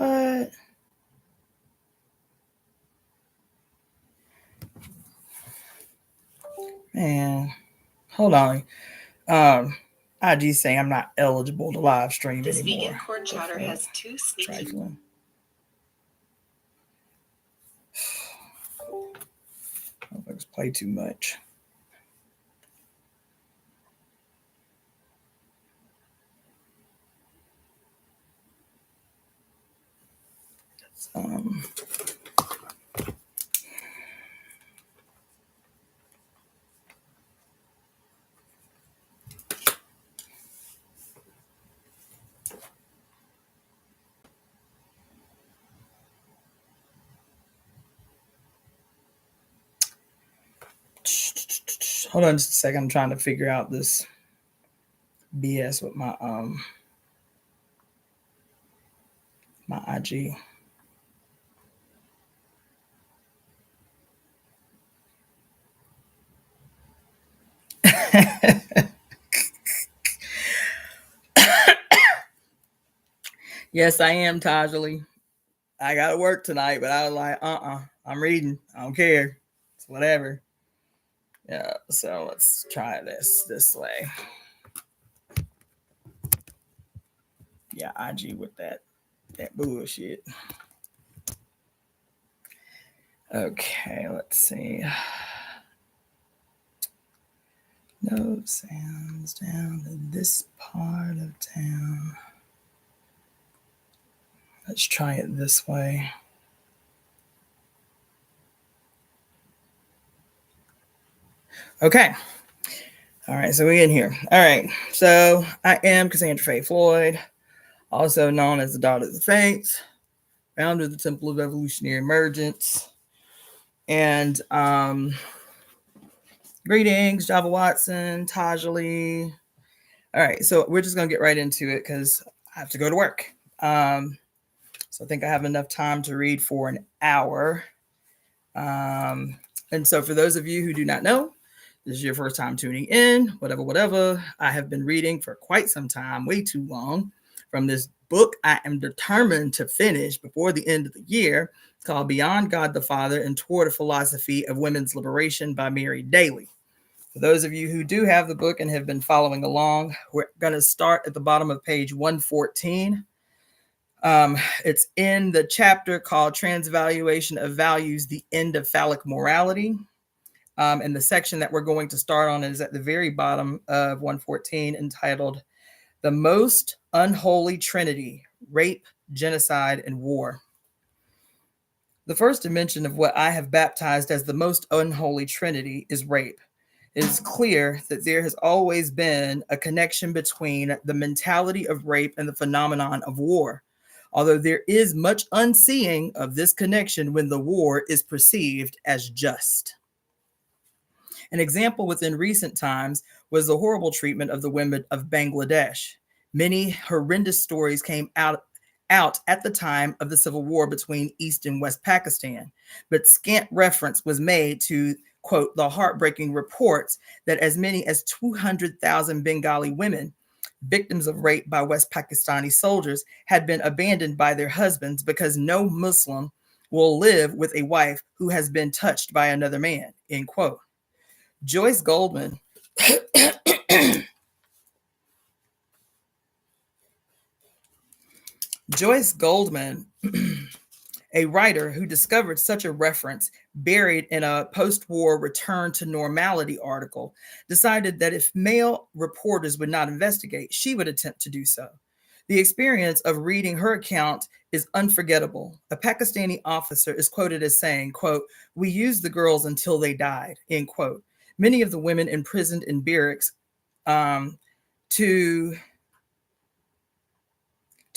What? Man, hold on. IG saying I'm not eligible to live stream this anymore. vegan corn chowder has 2 sneaky. Trifling. Motherfuckers play too much. Hold on just a second. I'm trying to figure out this BS with my IG. Yes, I am, Tajali. I got to work tonight, but I was like, I'm reading. I don't care. It's whatever. Yeah, so let's try this way. Yeah, IG with that bullshit. Okay, let's see. No sounds down in this part of town. Let's try it this way. Okay. All right, so we're in here. All right, so I am Cassandra-Floyd, also known as the DaughterOfTheFates, founder of the Temple of Evolutionary Emergence. And greetings, Java Watson, Tajali. All right, so we're just going to get right into it because I have to go to work. So I think I have enough time to read for an hour. And so for those of you who do not know, this is your first time tuning in, whatever. I have been reading for quite some time, way too long, from this book I am determined to finish before the end of the year. It's called Beyond God the Father and Toward a Philosophy of Women's Liberation by Mary Daly. For those of you who do have the book and have been following along, we're going to start at the bottom of page 114. It's in the chapter called Transvaluation of Values, the End of Phallic Morality. And the section that we're going to start on is at the very bottom of 114, entitled The Most Unholy Trinity, Rape, Genocide, and War. The first dimension of what I have baptized as the most unholy trinity is rape. It is clear that there has always been a connection between the mentality of rape and the phenomenon of war, although there is much unseeing of this connection when the war is perceived as just. An example within recent times was the horrible treatment of the women of Bangladesh. Many horrendous stories came out at the time of the civil war between East and West Pakistan, but scant reference was made to, quote, the heartbreaking reports that as many as 200,000 Bengali women, victims of rape by West Pakistani soldiers, had been abandoned by their husbands because no Muslim will live with a wife who has been touched by another man, end quote. Joyce Goldman a writer who discovered such a reference buried in a post-war return to normality article, decided that if male reporters would not investigate, she would attempt to do so. The experience of reading her account is unforgettable. A Pakistani officer is quoted as saying, quote, "We used the girls until they died," end quote. Many of the women imprisoned in barracks to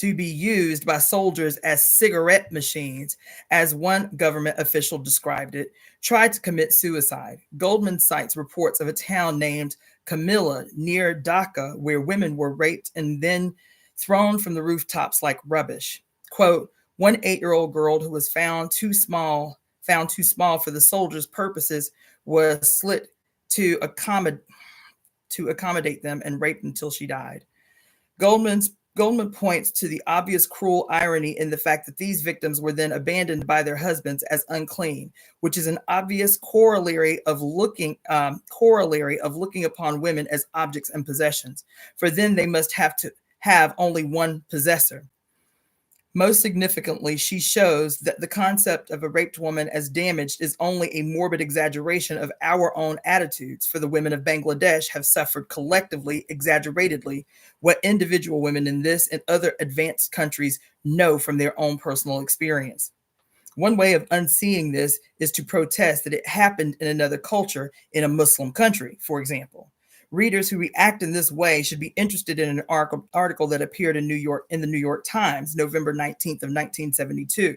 be used by soldiers as cigarette machines, as one government official described it, tried to commit suicide. Goldman cites reports of a town named Camilla near Dhaka where women were raped and then thrown from the rooftops like rubbish. Quote, one 8-year-old girl who was found too small for the soldiers' purposes was slit to accommodate them and raped until she died. Goldman's Goldman points to the obvious cruel irony in the fact that these victims were then abandoned by their husbands as unclean, which is an obvious corollary of looking upon women as objects and possessions, for then they must have to have only one possessor. Most significantly, she shows that the concept of a raped woman as damaged is only a morbid exaggeration of our own attitudes, for the women of Bangladesh have suffered collectively, exaggeratedly, what individual women in this and other advanced countries know from their own personal experience. One way of unseeing this is to protest that it happened in another culture, in a Muslim country, for example. Readers who react in this way should be interested in an article that appeared in the New York Times, November 19th of 1972.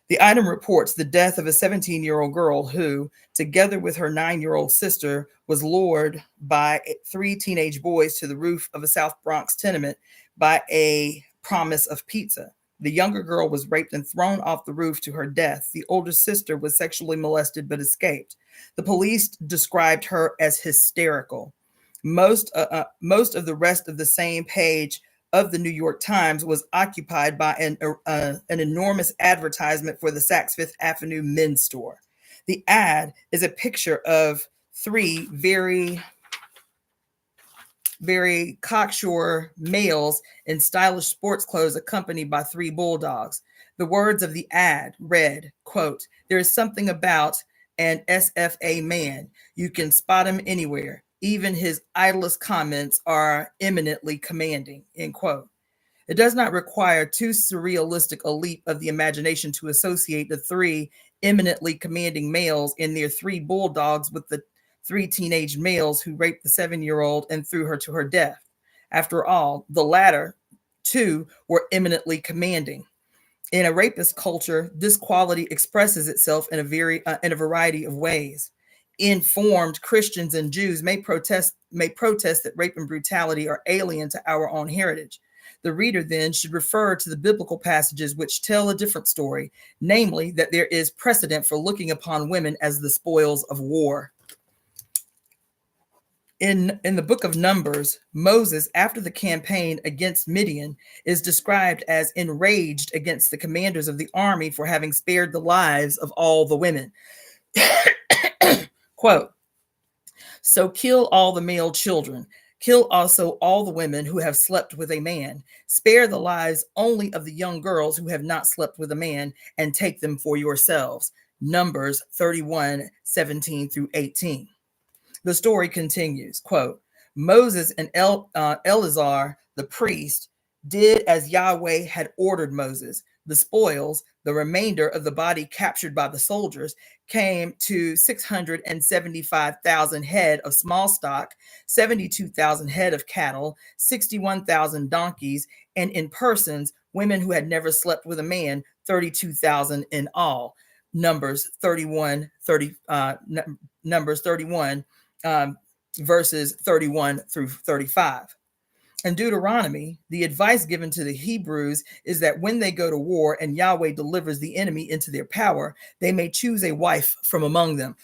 The item reports the death of a 17-year-old girl who, together with her 9-year-old sister, was lured by 3 teenage boys to the roof of a South Bronx tenement by a promise of pizza. The younger girl was raped and thrown off the roof to her death. The older sister was sexually molested but escaped. The police described her as hysterical. Most of the rest of the same page of the New York Times was occupied by an enormous advertisement for the Saks Fifth Avenue men's store. The ad is a picture of 3 very, very cocksure males in stylish sports clothes accompanied by 3 bulldogs. The words of the ad read, quote, "There is something about an SFA man. You can spot him anywhere. Even his idlest comments are eminently commanding," end quote. It does not require too surrealistic a leap of the imagination to associate the 3 eminently commanding males and their 3 bulldogs with the 3 teenage males who raped the 7-year-old and threw her to her death. After all, the latter 2 were eminently commanding. In a rapist culture, this quality expresses itself in a variety of ways. Informed Christians and Jews may protest that rape and brutality are alien to our own heritage. The reader then should refer to the biblical passages which tell a different story, namely that there is precedent for looking upon women as the spoils of war. In the book of Numbers, Moses, after the campaign against Midian, is described as enraged against the commanders of the army for having spared the lives of all the women. Quote, "So kill all the male children. Kill also all the women who have slept with a man. Spare the lives only of the young girls who have not slept with a man, and take them for yourselves." Numbers 31:17 through 18. The story continues, quote, "Moses and Eleazar, the priest, did as Yahweh had ordered Moses. The spoils, the remainder of the body captured by the soldiers, came to 675,000 head of small stock, 72,000 head of cattle, 61,000 donkeys, and in persons, women who had never slept with a man, 32,000 in all." Numbers 31, verses 31 through 35. In Deuteronomy, the advice given to the Hebrews is that when they go to war and Yahweh delivers the enemy into their power, they may choose a wife from among them.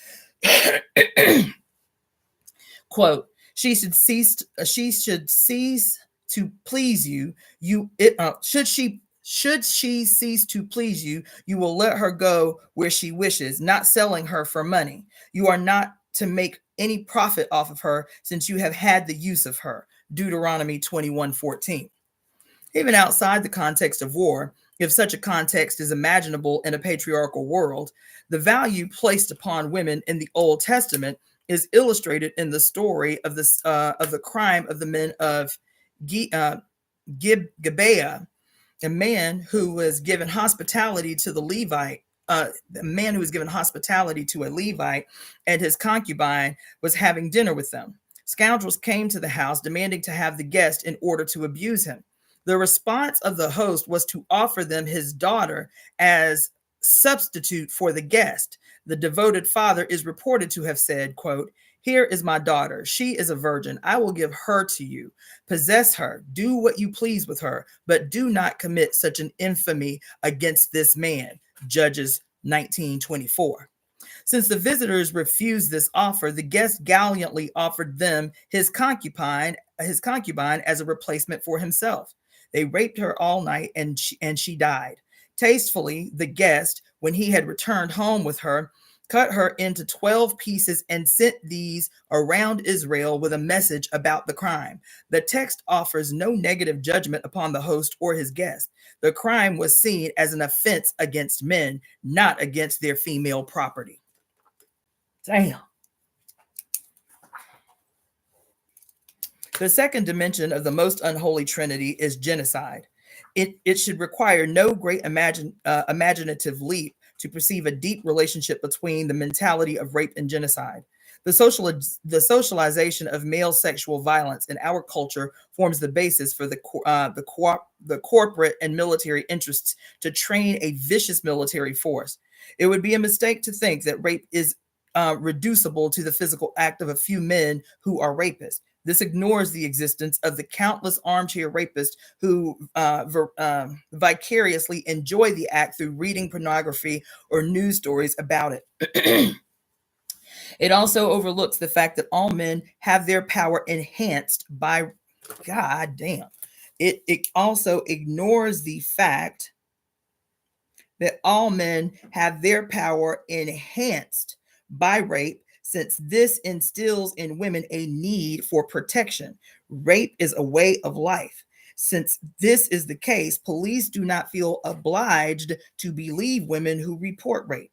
Quote, Should she cease to please you, should she cease to please you, you will let her go where she wishes, not selling her for money. You are not to make any profit off of her, since you have had the use of her. Deuteronomy 21:14. Even outside the context of war, if such a context is imaginable in a patriarchal world, the value placed upon women in the Old Testament is illustrated in the story of the crime of the men of Gibeah, a man who was given hospitality to a Levite, and his concubine was having dinner with them. Scoundrels came to the house demanding to have the guest in order to abuse him. The response of the host was to offer them his daughter as substitute for the guest. The devoted father is reported to have said, quote, "Here is my daughter. She is a virgin. I will give her to you. Possess her. Do what you please with her, but do not commit such an infamy against this man." Judges 19:24. Since the visitors refused this offer, the guest gallantly offered them his concubine as a replacement for himself. They raped her all night and she died. Tastefully, the guest, when he had returned home with her, cut her into 12 pieces and sent these around Israel with a message about the crime. The text offers no negative judgment upon the host or his guest. The crime was seen as an offense against men, not against their female property. Damn. The second dimension of the most unholy trinity is genocide. It should require no great imaginative leap to perceive a deep relationship between the mentality of rape and genocide. The socialization of male sexual violence in our culture forms the basis for the corporate and military interests to train a vicious military force. It would be a mistake to think that rape is reducible to the physical act of a few men who are rapists. This ignores the existence of the countless armchair rapists who vicariously enjoy the act through reading pornography or news stories about it. It also overlooks the fact that all men have their power enhanced by, God damn. It also ignores the fact that all men have their power enhanced by rape, since this instills in women a need for protection. Rape is a way of life. Since this is the case, police do not feel obliged to believe women who report rape.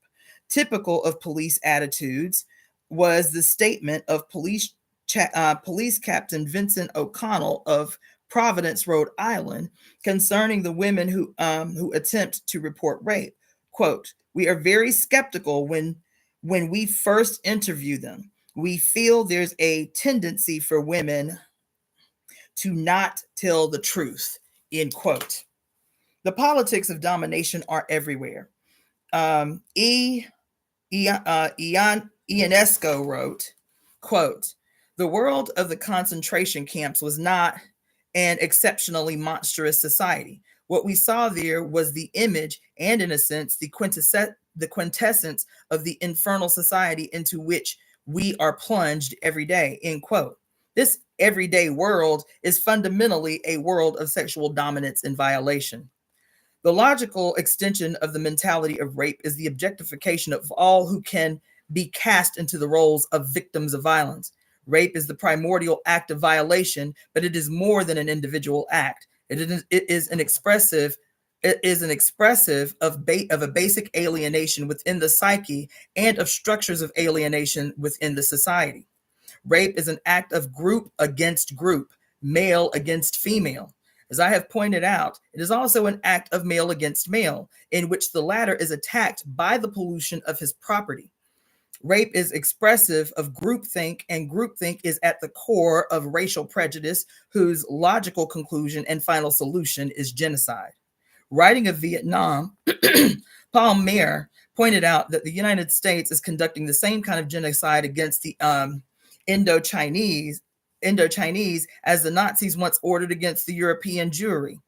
Typical of police attitudes was the statement of police Captain Vincent O'Connell of Providence, Rhode Island, concerning the women who attempt to report rape. Quote, "We are very skeptical when we first interview them. We feel there's a tendency for women to not tell the truth," end quote. The politics of domination are everywhere. Ionesco wrote, quote, "The world of the concentration camps was not an exceptionally monstrous society. What we saw there was the image and, in a sense, the quintessence of the infernal society into which we are plunged every day," end quote. This everyday world is fundamentally a world of sexual dominance and violation. The logical extension of the mentality of rape is the objectification of all who can be cast into the roles of victims of violence. Rape is the primordial act of violation, but it is more than an individual act. It is an expressive of a basic alienation within the psyche and of structures of alienation within the society. Rape is an act of group against group, male against female. As I have pointed out, it is also an act of male against male, in which the latter is attacked by the pollution of his property. Rape is expressive of groupthink, and groupthink is at the core of racial prejudice, whose logical conclusion and final solution is genocide. Writing of Vietnam, Paul Mayer pointed out that the United States is conducting the same kind of genocide against the Indo-Chinese as the Nazis once ordered against the European Jewry.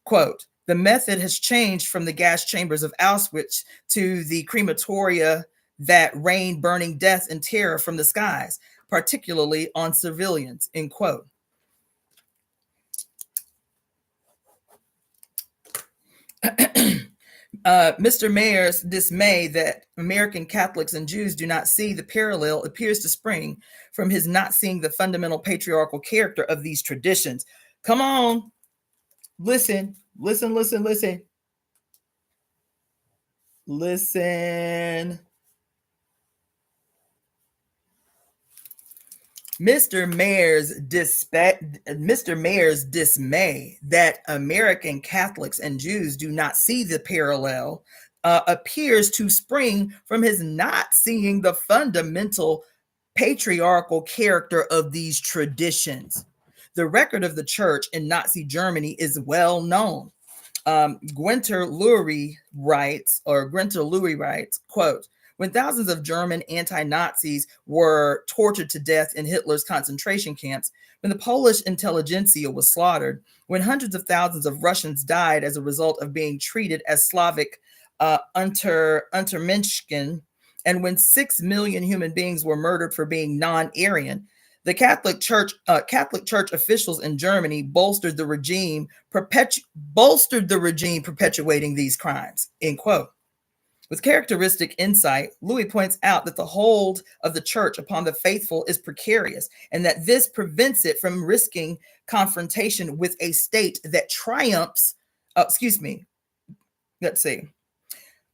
Quote, "The method has changed from the gas chambers of Auschwitz to the crematoria that rain burning death and terror from the skies, particularly on civilians," end quote. Mr. Mayer's dismay that American Catholics and Jews do not see the parallel appears to spring from his not seeing the fundamental patriarchal character of these traditions. Come on, listen. Listen. Mr. Mayer's dismay that American Catholics and Jews do not see the parallel appears to spring from his not seeing the fundamental patriarchal character of these traditions. The record of the church in Nazi Germany is well known. Gunther Loury writes, quote, "When thousands of German anti-Nazis were tortured to death in Hitler's concentration camps, when the Polish intelligentsia was slaughtered, when hundreds of thousands of Russians died as a result of being treated as Slavic Untermenschen, and when 6 million human beings were murdered for being non-Aryan, The Catholic Church officials in Germany bolstered the regime perpetuating these crimes, end quote. With characteristic insight, Louis points out that the hold of the church upon the faithful is precarious, and that this prevents it from risking confrontation with a state that triumphs.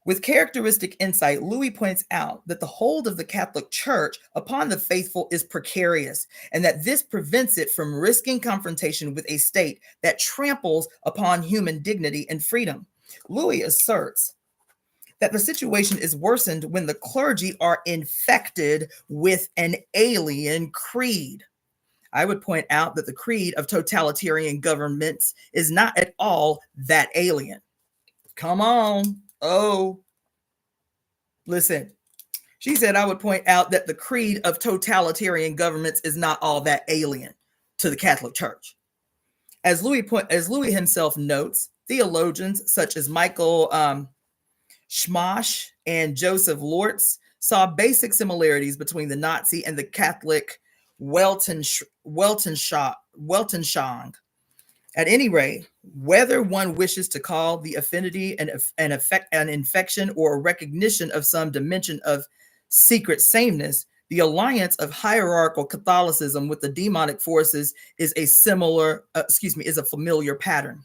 With characteristic insight, Louis points out that the hold of the Catholic Church upon the faithful is precarious, and that this prevents it from risking confrontation with a state that tramples upon human dignity and freedom. Louis asserts that the situation is worsened when the clergy are infected with an alien creed. I would point out that the creed of totalitarian governments is not at all that alien. Come on. Oh, listen. She said, I would point out that the creed of totalitarian governments is not all that alien to the Catholic Church. As Louis himself notes, theologians such as Michael Schmash and Joseph Lortz saw basic similarities between the Nazi and the Catholic Weltanschauung. At any rate, whether one wishes to call the affinity an infection or a recognition of some dimension of secret sameness, the alliance of hierarchical Catholicism with the demonic forces is a familiar pattern.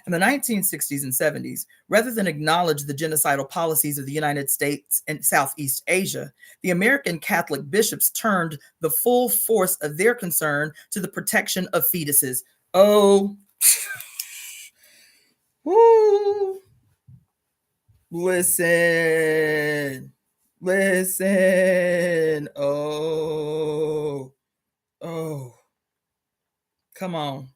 In the 1960s and 70s, rather than acknowledge the genocidal policies of the United States and Southeast Asia, the American Catholic bishops turned the full force of their concern to the protection of fetuses. Oh, woo. Listen. Oh, come on.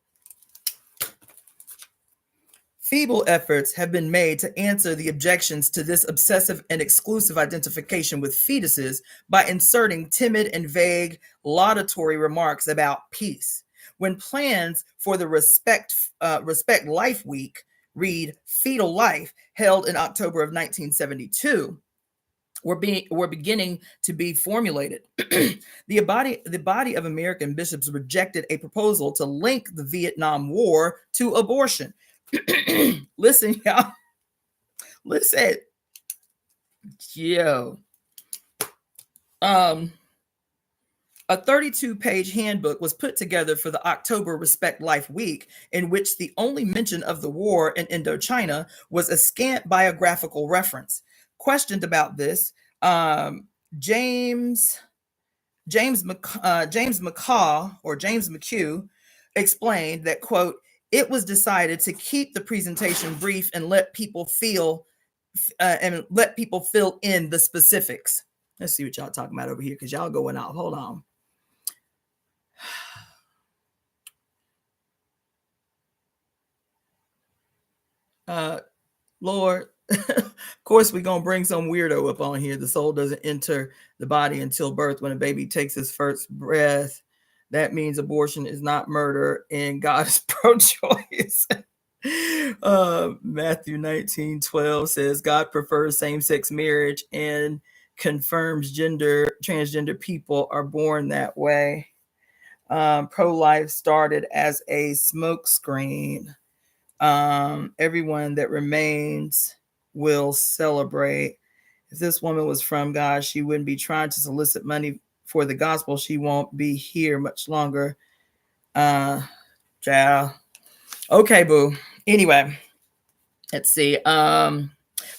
Feeble efforts have been made to answer the objections to this obsessive and exclusive identification with fetuses by inserting timid and vague laudatory remarks about peace. When plans for the Respect Life Week, read Fetal Life, held in October of 1972, were beginning to be formulated. The body of American bishops rejected a proposal to link the Vietnam War to abortion. Listen, y'all. Listen. Yo. A 32-page handbook was put together for the October Respect Life Week, in which the only mention of the war in Indochina was a scant biographical reference. Questioned about this, James McHugh explained that, quote, it was decided to keep the presentation brief and let people fill in the specifics. Let's see what y'all talking about over here, because y'all going out. Hold on. Lord, of course, we're going to bring some weirdo up on here. The soul doesn't enter the body until birth. When a baby takes his first breath, that means abortion is not murder and God is pro-choice. Matthew 19:12 says God prefers same-sex marriage and confirms transgender people are born that way. Pro-life started as a smokescreen. Everyone that remains will celebrate. If this woman was from God, she wouldn't be trying to solicit money for the gospel. She won't be here much longer. Child. Okay, boo. Anyway, let's see. For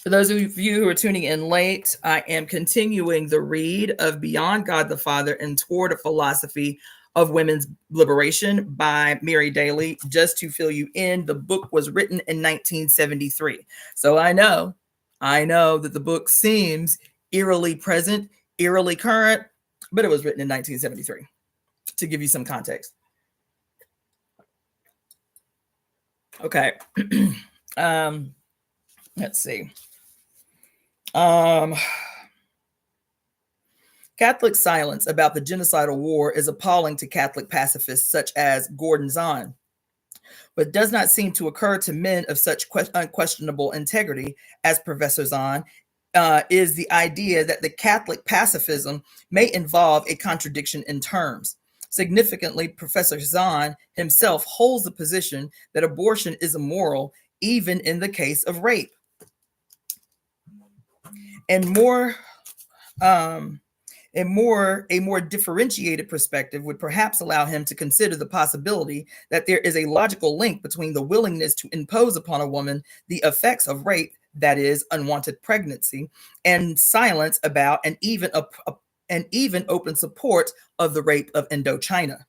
those of you who are tuning in late, I am continuing the read of Beyond God the Father and Toward a Philosophy of Women's Liberation by Mary Daly. Just to fill you in, the book was written in 1973. So I know that the book seems eerily present, eerily current, but it was written in 1973, to give you some context. Okay. Let's see. Catholic silence about the genocidal war is appalling to Catholic pacifists such as Gordon Zahn, but does not seem to occur to men of such unquestionable integrity as Professor Zahn, is the idea that the Catholic pacifism may involve a contradiction in terms. Significantly, Professor Zahn himself holds the position that abortion is immoral even in the case of rape. And a more differentiated perspective would perhaps allow him to consider the possibility that there is a logical link between the willingness to impose upon a woman the effects of rape, that is, unwanted pregnancy, and silence about and even open support of the rape of Indochina.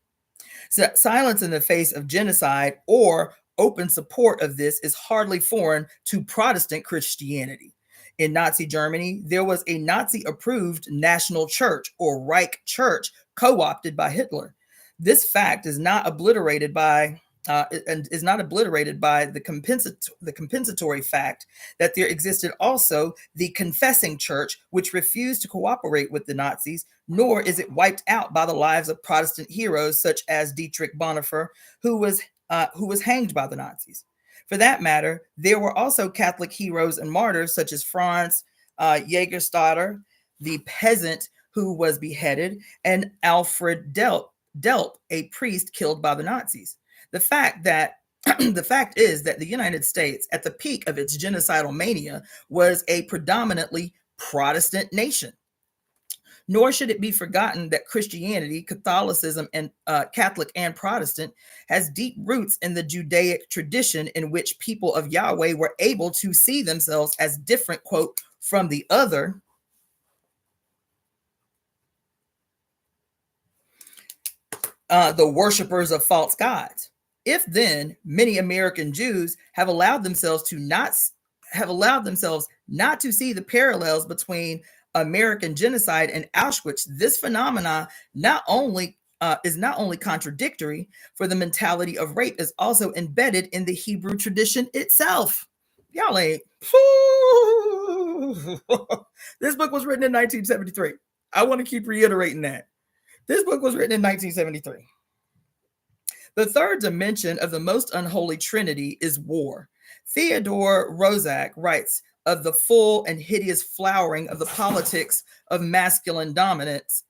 So silence in the face of genocide or open support of this is hardly foreign to Protestant Christianity. In Nazi Germany, there was a Nazi-approved national church or Reich Church co-opted by Hitler. This fact is not obliterated by the compensatory fact that there existed also the confessing church, which refused to cooperate with the Nazis, nor is it wiped out by the lives of Protestant heroes such as Dietrich Bonhoeffer, who was hanged by the Nazis. For that matter, there were also Catholic heroes and martyrs such as Franz Jägerstätter, the peasant who was beheaded, and Alfred Delp, a priest killed by the Nazis. The fact is that the United States, at the peak of its genocidal mania, was a predominantly Protestant nation. Nor should it be forgotten that Christianity, Catholicism, and Catholic and Protestant has deep roots in the Judaic tradition in which people of Yahweh were able to see themselves as different, quote, from the other. The worshipers of false gods. If then many American Jews have allowed themselves not to see the parallels between American genocide and Auschwitz, this phenomena is not only contradictory, for the mentality of rape is also embedded in the Hebrew tradition itself. Y'all ain't. This book was written in 1973. I want to keep reiterating that. This book was written in 1973. The third dimension of the most unholy trinity is war. Theodore Roszak writes of the full and hideous flowering of the politics of masculine dominance,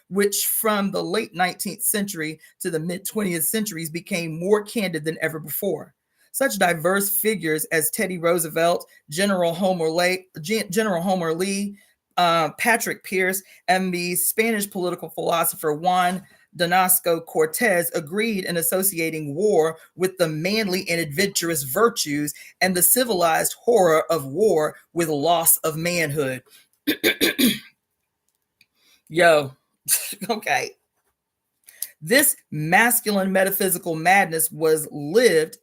which from the late 19th century to the mid 20th centuries became more candid than ever before. Such diverse figures as Teddy Roosevelt, General Homer Lee, Patrick Pierce, and the Spanish political philosopher Juan Donosco Cortez agreed in associating war with the manly and adventurous virtues and the civilized horror of war with loss of manhood. Yo, okay. This masculine metaphysical madness was lived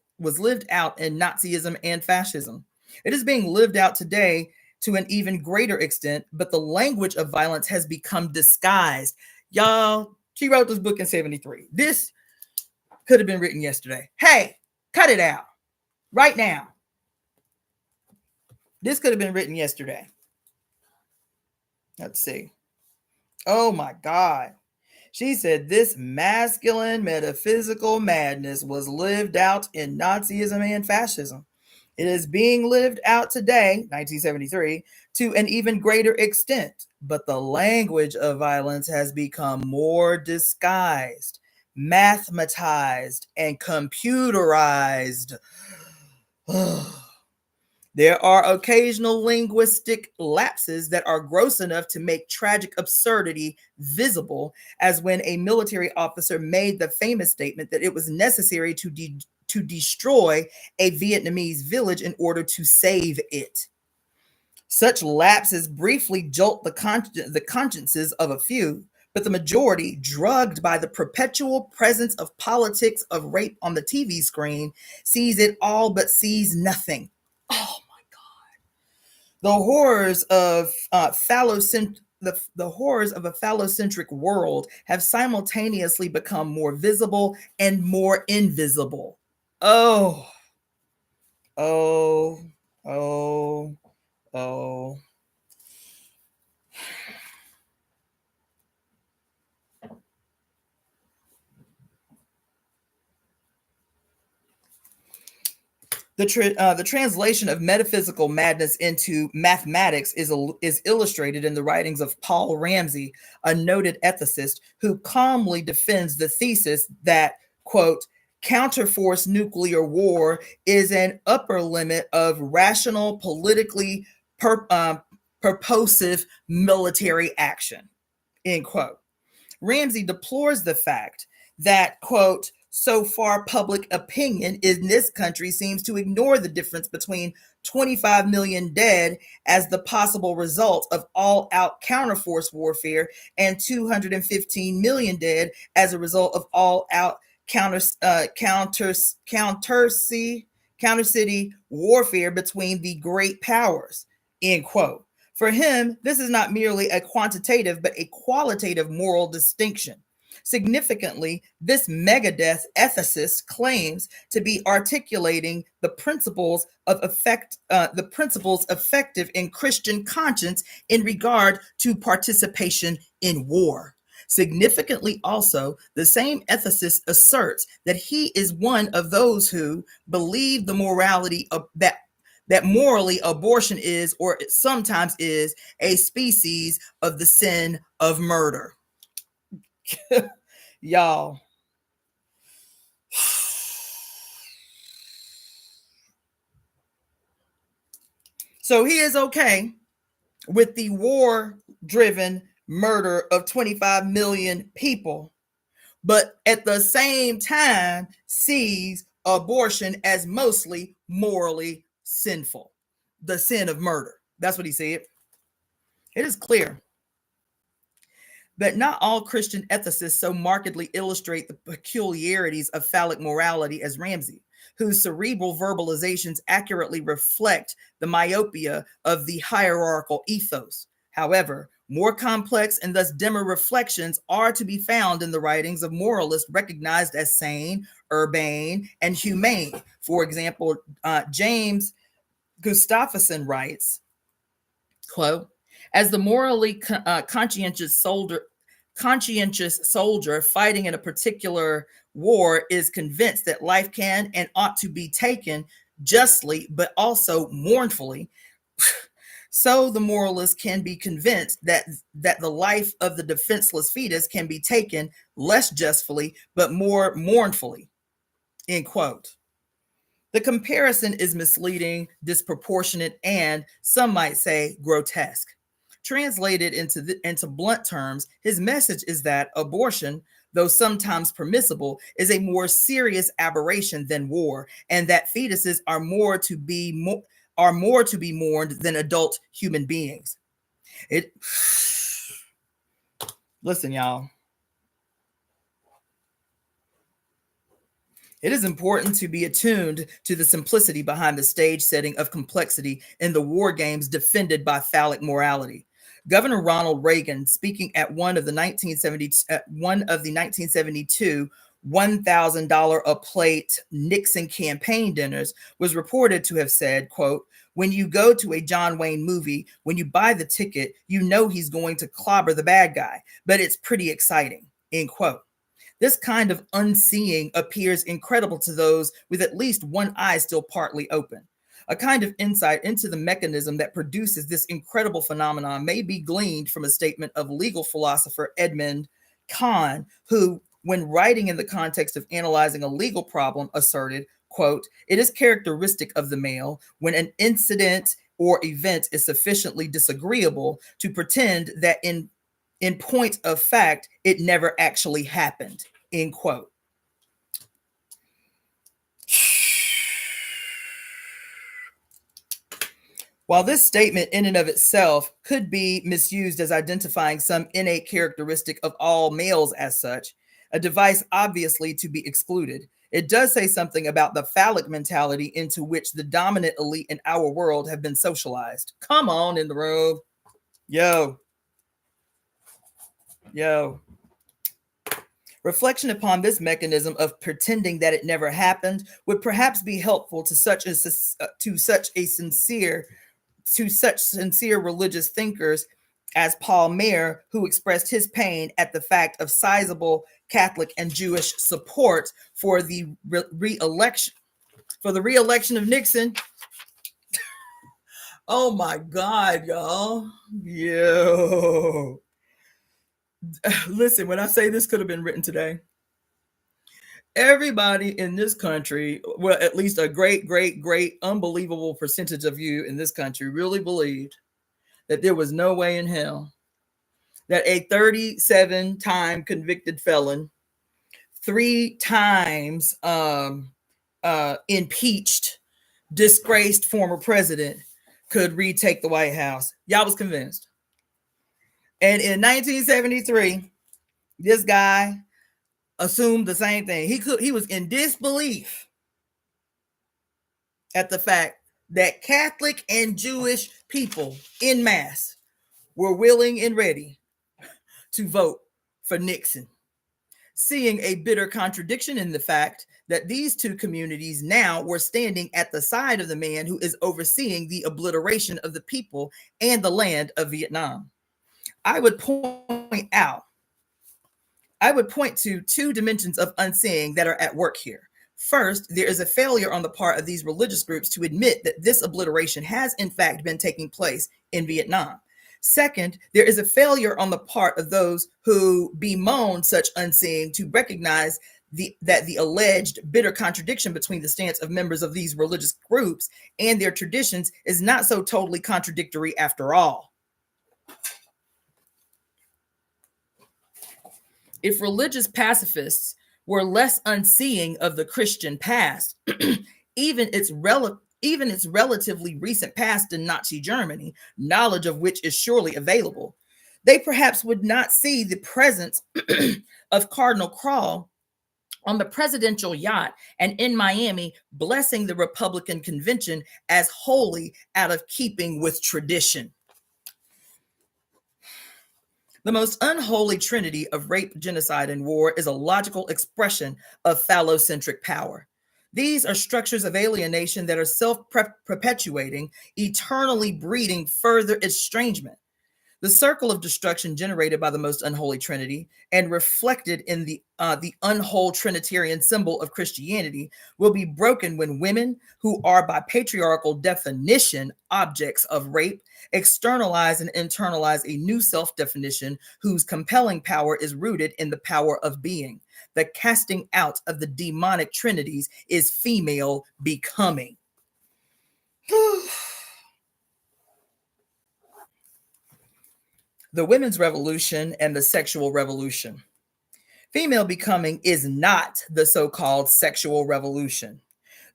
out in Nazism and fascism. It is being lived out today to an even greater extent, but the language of violence has become disguised. Y'all, she wrote this book in 73. This could have been written yesterday. Hey, cut it out right now. This could have been written yesterday. Let's see. Oh my God. She said this masculine metaphysical madness was lived out in Nazism and fascism. It is being lived out today, 1973, to an even greater extent, but the language of violence has become more disguised, mathematized, and computerized. There are occasional linguistic lapses that are gross enough to make tragic absurdity visible, as when a military officer made the famous statement that it was necessary to destroy a Vietnamese village in order to save it. Such lapses briefly jolt the consciences of a few, but the majority, drugged by the perpetual presence of politics of rape on the TV screen, sees it all but sees nothing. Oh my God. The horrors of the horrors of a phallocentric world have simultaneously become more visible and more invisible. Oh, oh, oh, oh. The translation of metaphysical madness into mathematics is illustrated in the writings of Paul Ramsey, a noted ethicist who calmly defends the thesis that, quote, counterforce nuclear war is an upper limit of rational, politically purposive military action, end quote. Ramsey deplores the fact that, quote, so far public opinion in this country seems to ignore the difference between 25 million dead as the possible result of all-out counterforce warfare and 215 million dead as a result of all-out counter city warfare between the great powers, end quote. For him, this is not merely a quantitative, but a qualitative moral distinction. Significantly, this megadeath ethicist claims to be articulating the principles effective in Christian conscience in regard to participation in war. Significantly also, the same ethicist asserts that he is one of those who believe the morality of that morally abortion is, or it sometimes is, a species of the sin of murder. Y'all. So he is okay with the war-driven murder of 25 million people, but at the same time sees abortion as mostly morally sinful. The sin of murder. That's what he said. It is clear that not all Christian ethicists so markedly illustrate the peculiarities of phallic morality as Ramsey, whose cerebral verbalizations accurately reflect the myopia of the hierarchical ethos. However, more complex and thus dimmer reflections are to be found in the writings of moralists recognized as sane, urbane, and humane. For example, James Gustafson writes, quote, as the morally conscientious soldier fighting in a particular war is convinced that life can and ought to be taken justly, but also mournfully, so the moralist can be convinced that the life of the defenseless fetus can be taken less justly, but more mournfully, end quote. The comparison is misleading, disproportionate, and some might say grotesque. Translated into blunt terms, his message is that abortion, though sometimes permissible, is a more serious aberration than war, and that fetuses are more to be mourned than adult human beings. Listen, y'all. It is important to be attuned to the simplicity behind the stage setting of complexity in the war games defended by phallic morality. Governor Ronald Reagan, speaking at one of the 1972 $1,000 a plate Nixon campaign dinners, was reported to have said, quote, when you go to a John Wayne movie, when you buy the ticket, you know he's going to clobber the bad guy, but it's pretty exciting, end quote. This kind of unseeing appears incredible to those with at least one eye still partly open. A kind of insight into the mechanism that produces this incredible phenomenon may be gleaned from a statement of legal philosopher Edmund Kahn, who, when writing in the context of analyzing a legal problem, asserted, quote, it is characteristic of the male when an incident or event is sufficiently disagreeable to pretend that in point of fact, it never actually happened, end quote. While this statement in and of itself could be misused as identifying some innate characteristic of all males as such, a device obviously to be excluded, it does say something about the phallic mentality into which the dominant elite in our world have been socialized. Come on in the room. Yo. Reflection upon this mechanism of pretending that it never happened would perhaps be helpful to such sincere religious thinkers as Paul Maier, who expressed his pain at the fact of sizable Catholic and Jewish support for the re-election for the re-election of Nixon. Oh my God, y'all. Yo. Listen, when I say this could have been written today, everybody in this country, well, at least a great, great, great, unbelievable percentage of you in this country really believed that there was no way in hell that a 37-time convicted felon, 3 times impeached, disgraced former president could retake the White House. Y'all was convinced. And in 1973, this guy assumed the same thing. He was in disbelief at the fact that Catholic and Jewish people en masse were willing and ready to vote for Nixon, seeing a bitter contradiction in the fact that these two communities now were standing at the side of the man who is overseeing the obliteration of the people and the land of Vietnam. I would point to 2 dimensions of unseeing that are at work here. First, there is a failure on the part of these religious groups to admit that this obliteration has in fact been taking place in Vietnam. Second, there is a failure on the part of those who bemoan such unseeing to recognize that the alleged bitter contradiction between the stance of members of these religious groups and their traditions is not so totally contradictory after all. If religious pacifists were less unseeing of the Christian past, even its relatively recent past in Nazi Germany, knowledge of which is surely available, they perhaps would not see the presence of Cardinal Krall on the presidential yacht and in Miami blessing the Republican convention as wholly out of keeping with tradition. The most unholy trinity of rape, genocide, and war is a logical expression of phallocentric power. These are structures of alienation that are self-perpetuating, eternally breeding further estrangement. The circle of destruction generated by the most unholy trinity and reflected in the unwhole Trinitarian symbol of Christianity will be broken when women, who are by patriarchal definition objects of rape, externalize and internalize a new self-definition whose compelling power is rooted in the power of being. The casting out of the demonic trinities is female becoming. The women's revolution and the sexual revolution. Female becoming is not the so-called sexual revolution.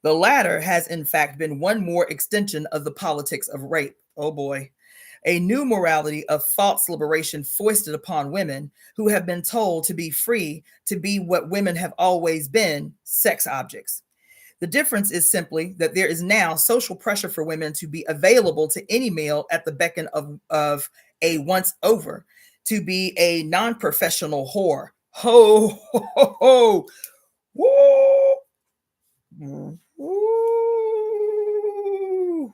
The latter has in fact been one more extension of the politics of rape. Oh boy. A new morality of false liberation foisted upon women who have been told to be free to be what women have always been, sex objects. The difference is simply that there is now social pressure for women to be available to any male at the beckon of a once over, to be a non-professional whore. Ho, ho, ho, ho. Woo. Woo.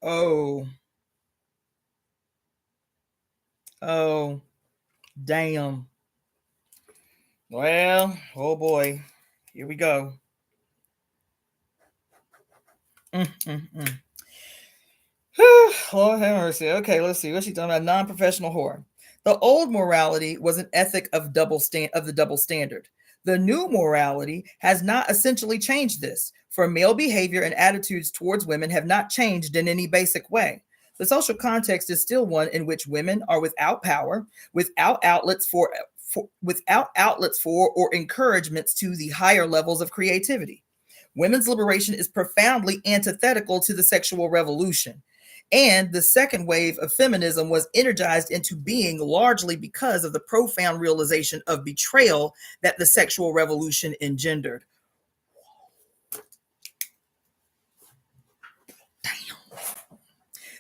Oh. Oh, damn. Well, oh boy. Here we go. Lord have mercy. Okay, let's see. What's she talking about? Non-professional whore. The old morality was an ethic of the double standard. The new morality has not essentially changed this, for male behavior and attitudes towards women have not changed in any basic way. The social context is still one in which women are without power, without outlets for or encouragements to the higher levels of creativity. Women's liberation is profoundly antithetical to the sexual revolution. And the second wave of feminism was energized into being largely because of the profound realization of betrayal that the sexual revolution engendered.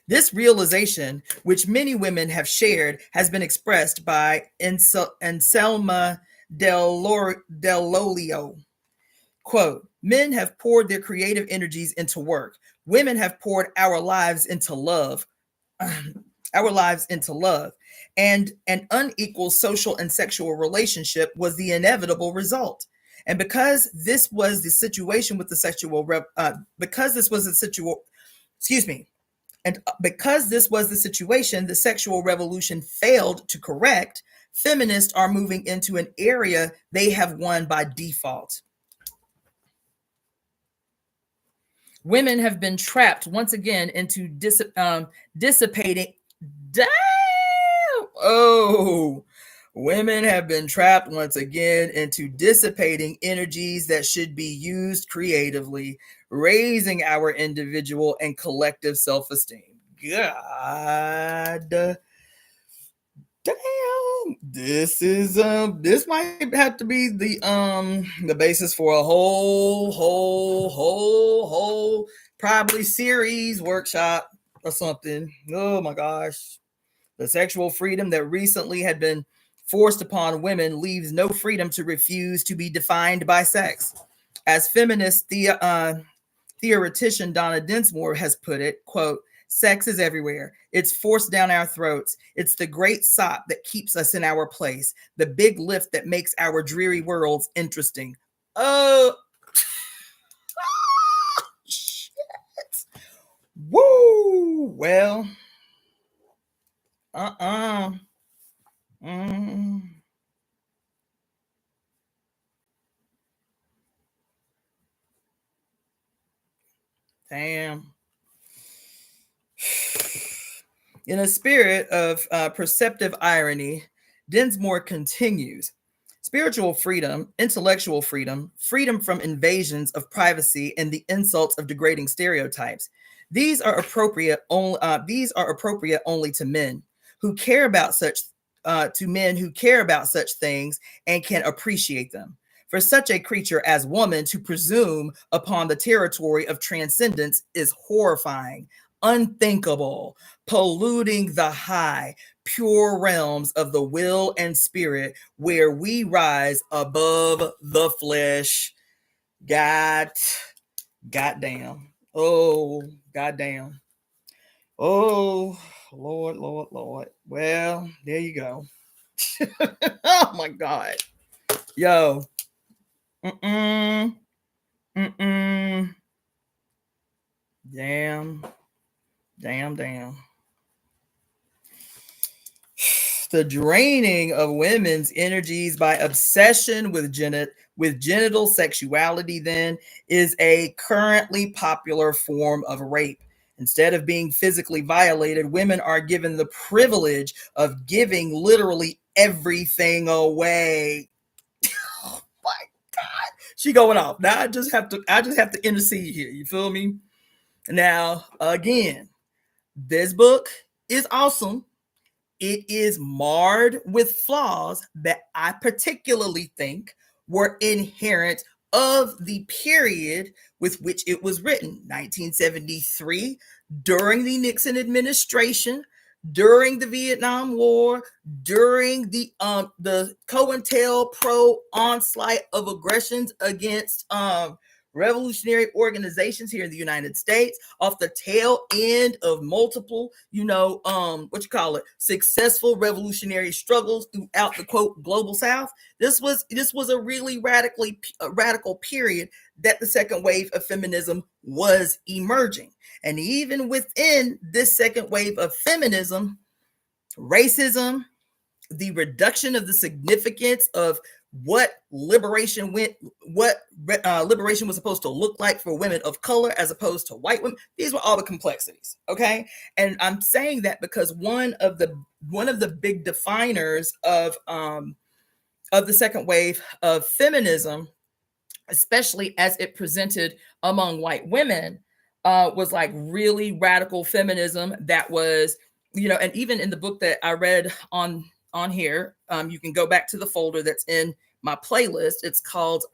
This realization, which many women have shared, has been expressed by Anselma Dell'Olio. Quote, men have poured their creative energies into work. Women have poured our lives into love. And an unequal social and sexual relationship was the inevitable result. And because this was the situation with the because this was the situation the sexual revolution failed to correct, feminists are moving into an area they have won by default. Women have been trapped once again into dissipating. Damn! Oh, women have been trapped once again into dissipating energies that should be used creatively, raising our individual and collective self-esteem. God damn, this might have to be the basis for a whole probably series workshop or something. Oh my gosh. The sexual freedom that recently had been forced upon women leaves no freedom to refuse to be defined by sex. As feminist theoretician Donna Densmore has put it, quote, sex is everywhere. It's forced down our throats. It's the great sop that keeps us in our place, the big lift that makes our dreary worlds interesting. Oh, shit. Woo! Well, Damn. In a spirit of perceptive irony, Densmore continues. Spiritual freedom, intellectual freedom, freedom from invasions of privacy and the insults of degrading stereotypes. These are appropriate only to men who care about such things and can appreciate them. For such a creature as woman to presume upon the territory of transcendence is horrifying, unthinkable, polluting the high, pure realms of the will and spirit where we rise above the flesh. Goddamn. Oh, goddamn. Oh, Lord. Well, there you go. Oh my God. Yo. Damn. The draining of women's energies by obsession with genital sexuality then is a currently popular form of rape. Instead of being physically violated, women are given the privilege of giving literally everything away. Oh my God. She going off. Now I just have to intercede here. You feel me? Now, again, this book is awesome. It is marred with flaws that I particularly think were inherent of the period with which it was written, 1973, during the Nixon administration, during the Vietnam War, during the COINTELPRO onslaught of aggressions against revolutionary organizations here in the United States, off the tail end of multiple, successful revolutionary struggles throughout the quote global South. This was a really radical period that the second wave of feminism was emerging. And even within this second wave of feminism, racism, the reduction of the significance of what liberation was supposed to look like for women of color as opposed to white women. These were all the complexities. Okay. And I'm saying that because one of the big definers of the second wave of feminism, especially as it presented among white women, was like really radical feminism that was, and even in the book that I read on here, you can go back to the folder that's in my playlist. It's called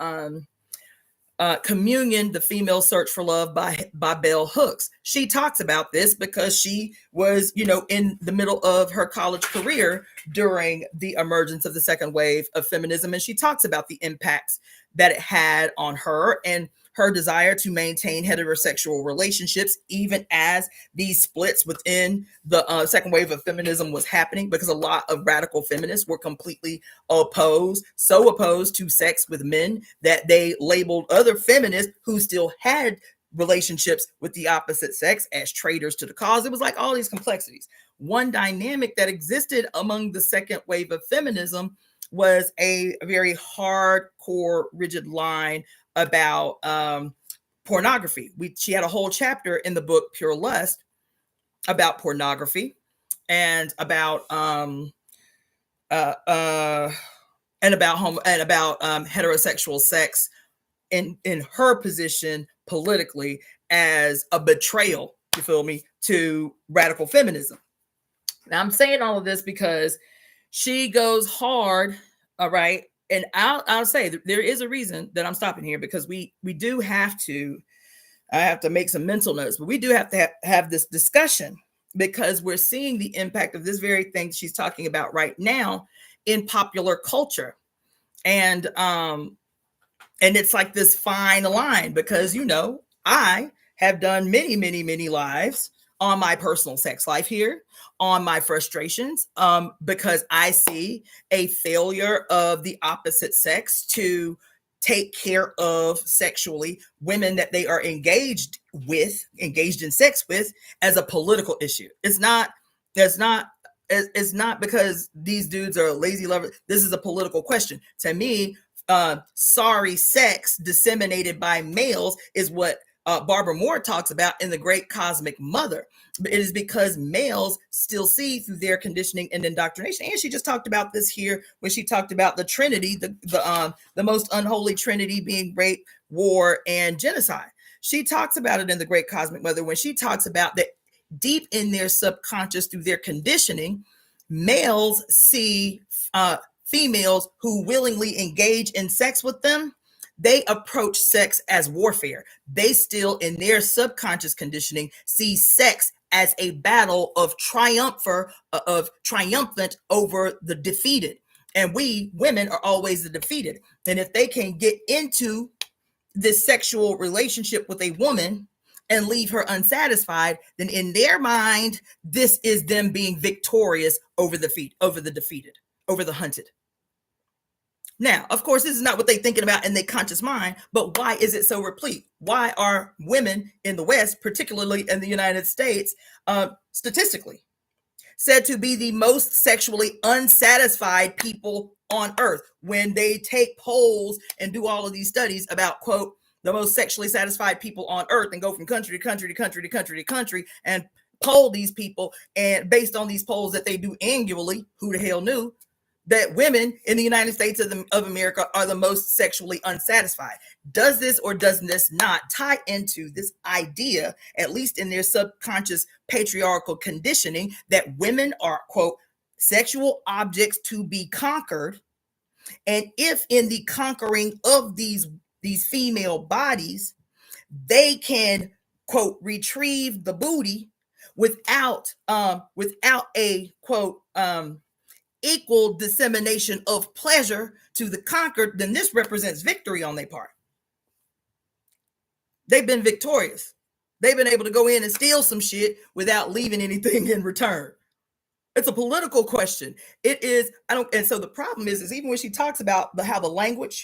Communion, The Female Search for Love by Bell Hooks. She talks about this because she was, in the middle of her college career during the emergence of the second wave of feminism. And she talks about the impacts that it had on her and her desire to maintain heterosexual relationships, even as these splits within the second wave of feminism was happening, because a lot of radical feminists were completely so opposed to sex with men that they labeled other feminists who still had relationships with the opposite sex as traitors to the cause. It was like all these complexities. One dynamic that existed among the second wave of feminism was a very hardcore, rigid line about pornography. She had a whole chapter in the book Pure Lust about pornography and about heterosexual sex in her position politically as a betrayal, you feel me, to radical feminism. Now I'm saying all of this because she goes hard, all right. And I'll say there is a reason that I'm stopping here, because we do have to, I have to make some mental notes, but we do have to have this discussion, because we're seeing the impact of this very thing she's talking about right now in popular culture. And it's like this fine line, because, you know, I have done many, many, many lives on my personal sex life here, on my frustrations, because I see a failure of the opposite sex to take care of sexually women that they are engaged in sex with, as a political issue. It's not because these dudes are lazy lovers. This is a political question. To me, sorry sex disseminated by males is what Barbara Moore talks about in The Great Cosmic Mother. But it is because males still see through their conditioning and indoctrination. And she just talked about this here when she talked about the Trinity, the most unholy Trinity being rape, war, and genocide. She talks about it in The Great Cosmic Mother when she talks about that deep in their subconscious through their conditioning, males see females who willingly engage in sex with them. They approach sex as warfare. They still, in their subconscious conditioning, see sex as a battle of triumphant over the defeated. And we women are always the defeated. And if they can get into this sexual relationship with a woman and leave her unsatisfied, then in their mind, this is them being victorious over the defeated, over the hunted. Now, of course, this is not what they're thinking about in their conscious mind, but why is it so replete? Why are women in the West, particularly in the United States, statistically said to be the most sexually unsatisfied people on earth? When they take polls and do all of these studies about, quote, the most sexually satisfied people on earth, and go from country to country to country to country to country and poll these people, and based on these polls that they do annually, who the hell knew that women in the United States of America are the most sexually unsatisfied? Does this or does this not tie into this idea, at least in their subconscious patriarchal conditioning, that women are, quote, sexual objects to be conquered? And if in the conquering of these female bodies, they can, quote, retrieve the booty without a, quote, equal dissemination of pleasure to the conquered, then this represents victory on their part. They've been victorious. They've been able to go in and steal some shit without leaving anything in return. It's a political question. It is. And so the problem is even when she talks about how the language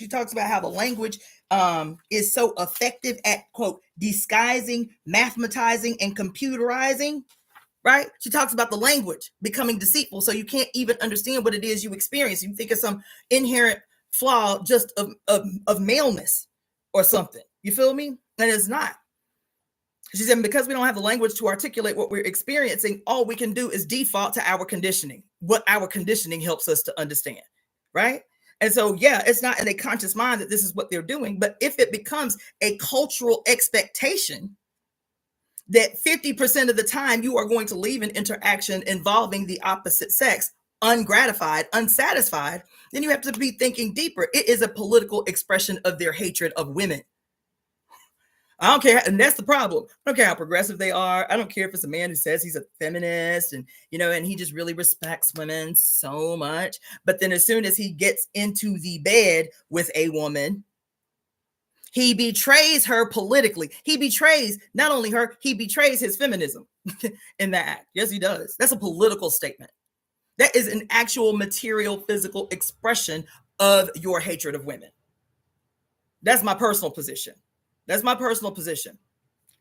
is so effective at, quote, disguising, mathematizing, and computerizing. Right? She talks about the language becoming deceitful, so you can't even understand what it is you experience. You think of some inherent flaw just of maleness or something. You feel me? And it's not. She said, because we don't have the language to articulate what we're experiencing, all we can do is default to our conditioning, what our conditioning helps us to understand. Right? And so, yeah, it's not in a conscious mind that this is what they're doing, but if it becomes a cultural expectation that 50% of the time you are going to leave an interaction involving the opposite sex ungratified, unsatisfied, then you have to be thinking deeper. It is a political expression of their hatred of women. I don't care. And that's the problem. I don't care how progressive they are. I don't care if it's a man who says he's a feminist and, and he just really respects women so much. But then as soon as he gets into the bed with a woman, He betrays her politically. He betrays not only her, he betrays his feminism in that act. Yes, he does. That's a political statement. That is an actual material, physical expression of your hatred of women. That's my personal position. That's my personal position.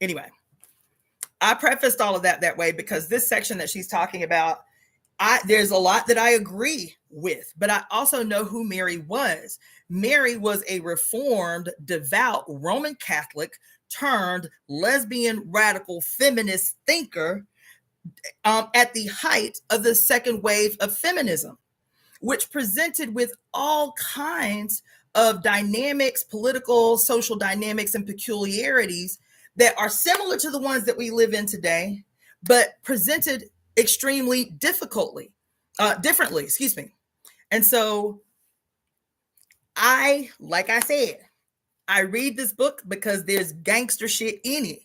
Anyway, I prefaced all of that way because this section that she's talking about, there's a lot that I agree with, but I also know who Mary was. Mary was a reformed, devout Roman Catholic turned lesbian radical feminist thinker at the height of the second wave of feminism, which presented with all kinds of dynamics, political, social dynamics, and peculiarities that are similar to the ones that we live in today, but presented extremely differently. And so like I said, I read this book because there's gangster shit in it.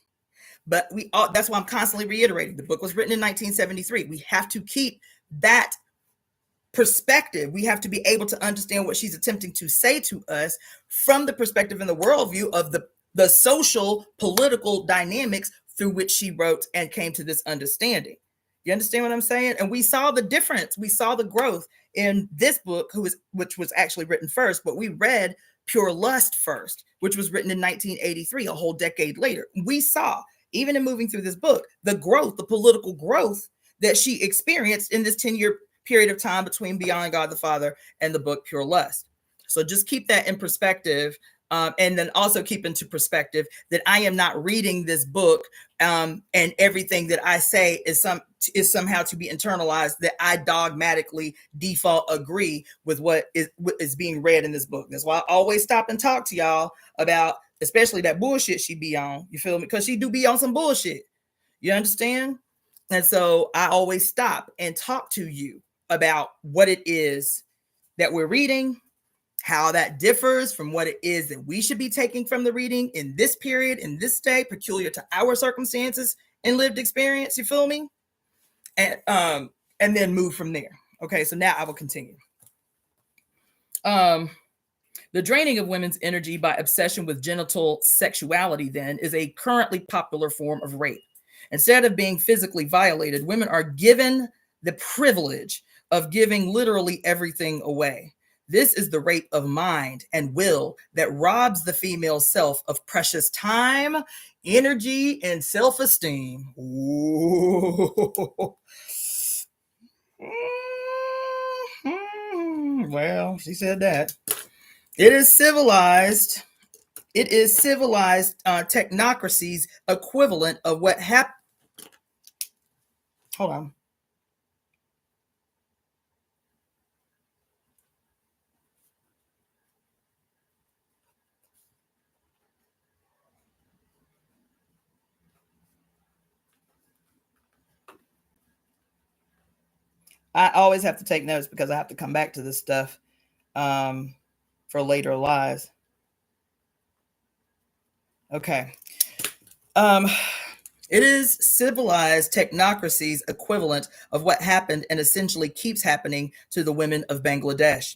But that's why I'm constantly reiterating. The book was written in 1973. We have to keep that perspective. We have to be able to understand what she's attempting to say to us from the perspective and the worldview of the social, political dynamics through which she wrote and came to this understanding. You understand what I'm saying? And we saw the difference. We saw the growth in this book, which was actually written first, but we read Pure Lust first, which was written in 1983, a whole decade later. We saw, even in moving through this book, the growth, the political growth that she experienced in this 10-year period of time between Beyond God the Father and the book Pure Lust. So just keep that in perspective. And then also keep into perspective that I am not reading this book and everything that I say is somehow to be internalized, that I dogmatically default agree with what is being read in this book. That's why I always stop and talk to y'all about, especially that bullshit she be on. You feel me? Because she do be on some bullshit. You understand? And so I always stop and talk to you about what it is that we're reading, how that differs from what it is that we should be taking from the reading in this period, in this day, peculiar to our circumstances and lived experience. You feel me? And then move from there. Okay, so now I will continue. The draining of women's energy by obsession with genital sexuality, then, is a currently popular form of rape. Instead of being physically violated, women are given the privilege of giving literally everything away. This is the rape of mind and will that robs the female self of precious time, energy, and self-esteem. Well, she said that. It is civilized technocracy's equivalent of what happened. Hold on. I always have to take notes because I have to come back to this stuff for later lives. Okay. It is civilized technocracy's equivalent of what happened and essentially keeps happening to the women of Bangladesh.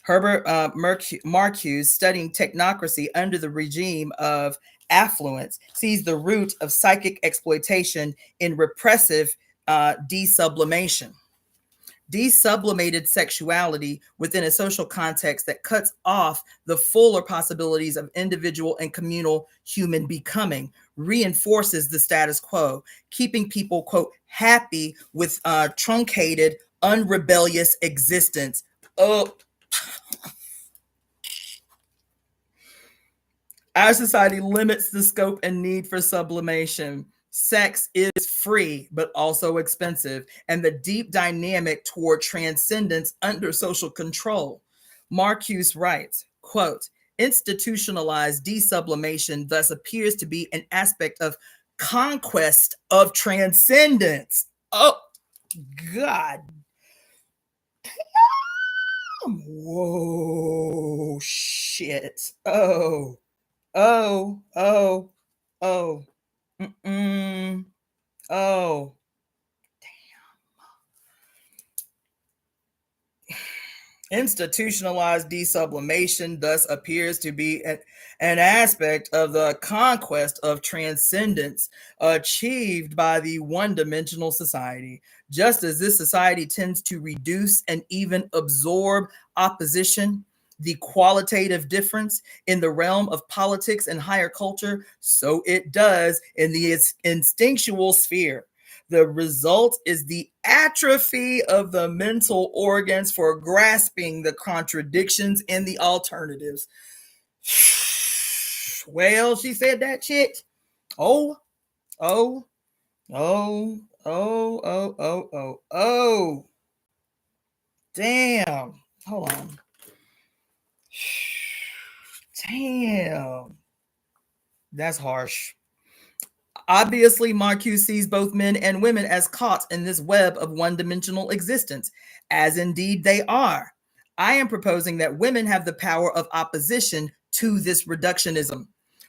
Herbert Marcuse, studying technocracy under the regime of affluence, sees the root of psychic exploitation in repressive desublimation. Desublimated sexuality within a social context that cuts off the fuller possibilities of individual and communal human becoming reinforces the status quo, keeping people, quote, happy with truncated, unrebellious existence. Oh, our society limits the scope and need for sublimation. Sex is free, but also expensive, and the deep dynamic toward transcendence under social control. Marcuse writes, quote, institutionalized desublimation thus appears to be an aspect of conquest of transcendence. Oh, God. Whoa, shit. Oh. Oh. Mm-mm. Oh. Damn. Institutionalized desublimation thus appears to be an aspect of the conquest of transcendence achieved by the one-dimensional society. Just as this society tends to reduce and even absorb opposition, the qualitative difference in the realm of politics and higher culture, so it does in the instinctual sphere. The result is the atrophy of the mental organs for grasping the contradictions and the alternatives. Well, she said that shit. Oh, oh, oh, oh, oh, oh, oh, oh. Damn. Hold on. Damn. That's harsh. Obviously, Marcuse sees both men and women as caught in this web of one-dimensional existence, as indeed they are. I am proposing that women have the power of opposition to this reductionism.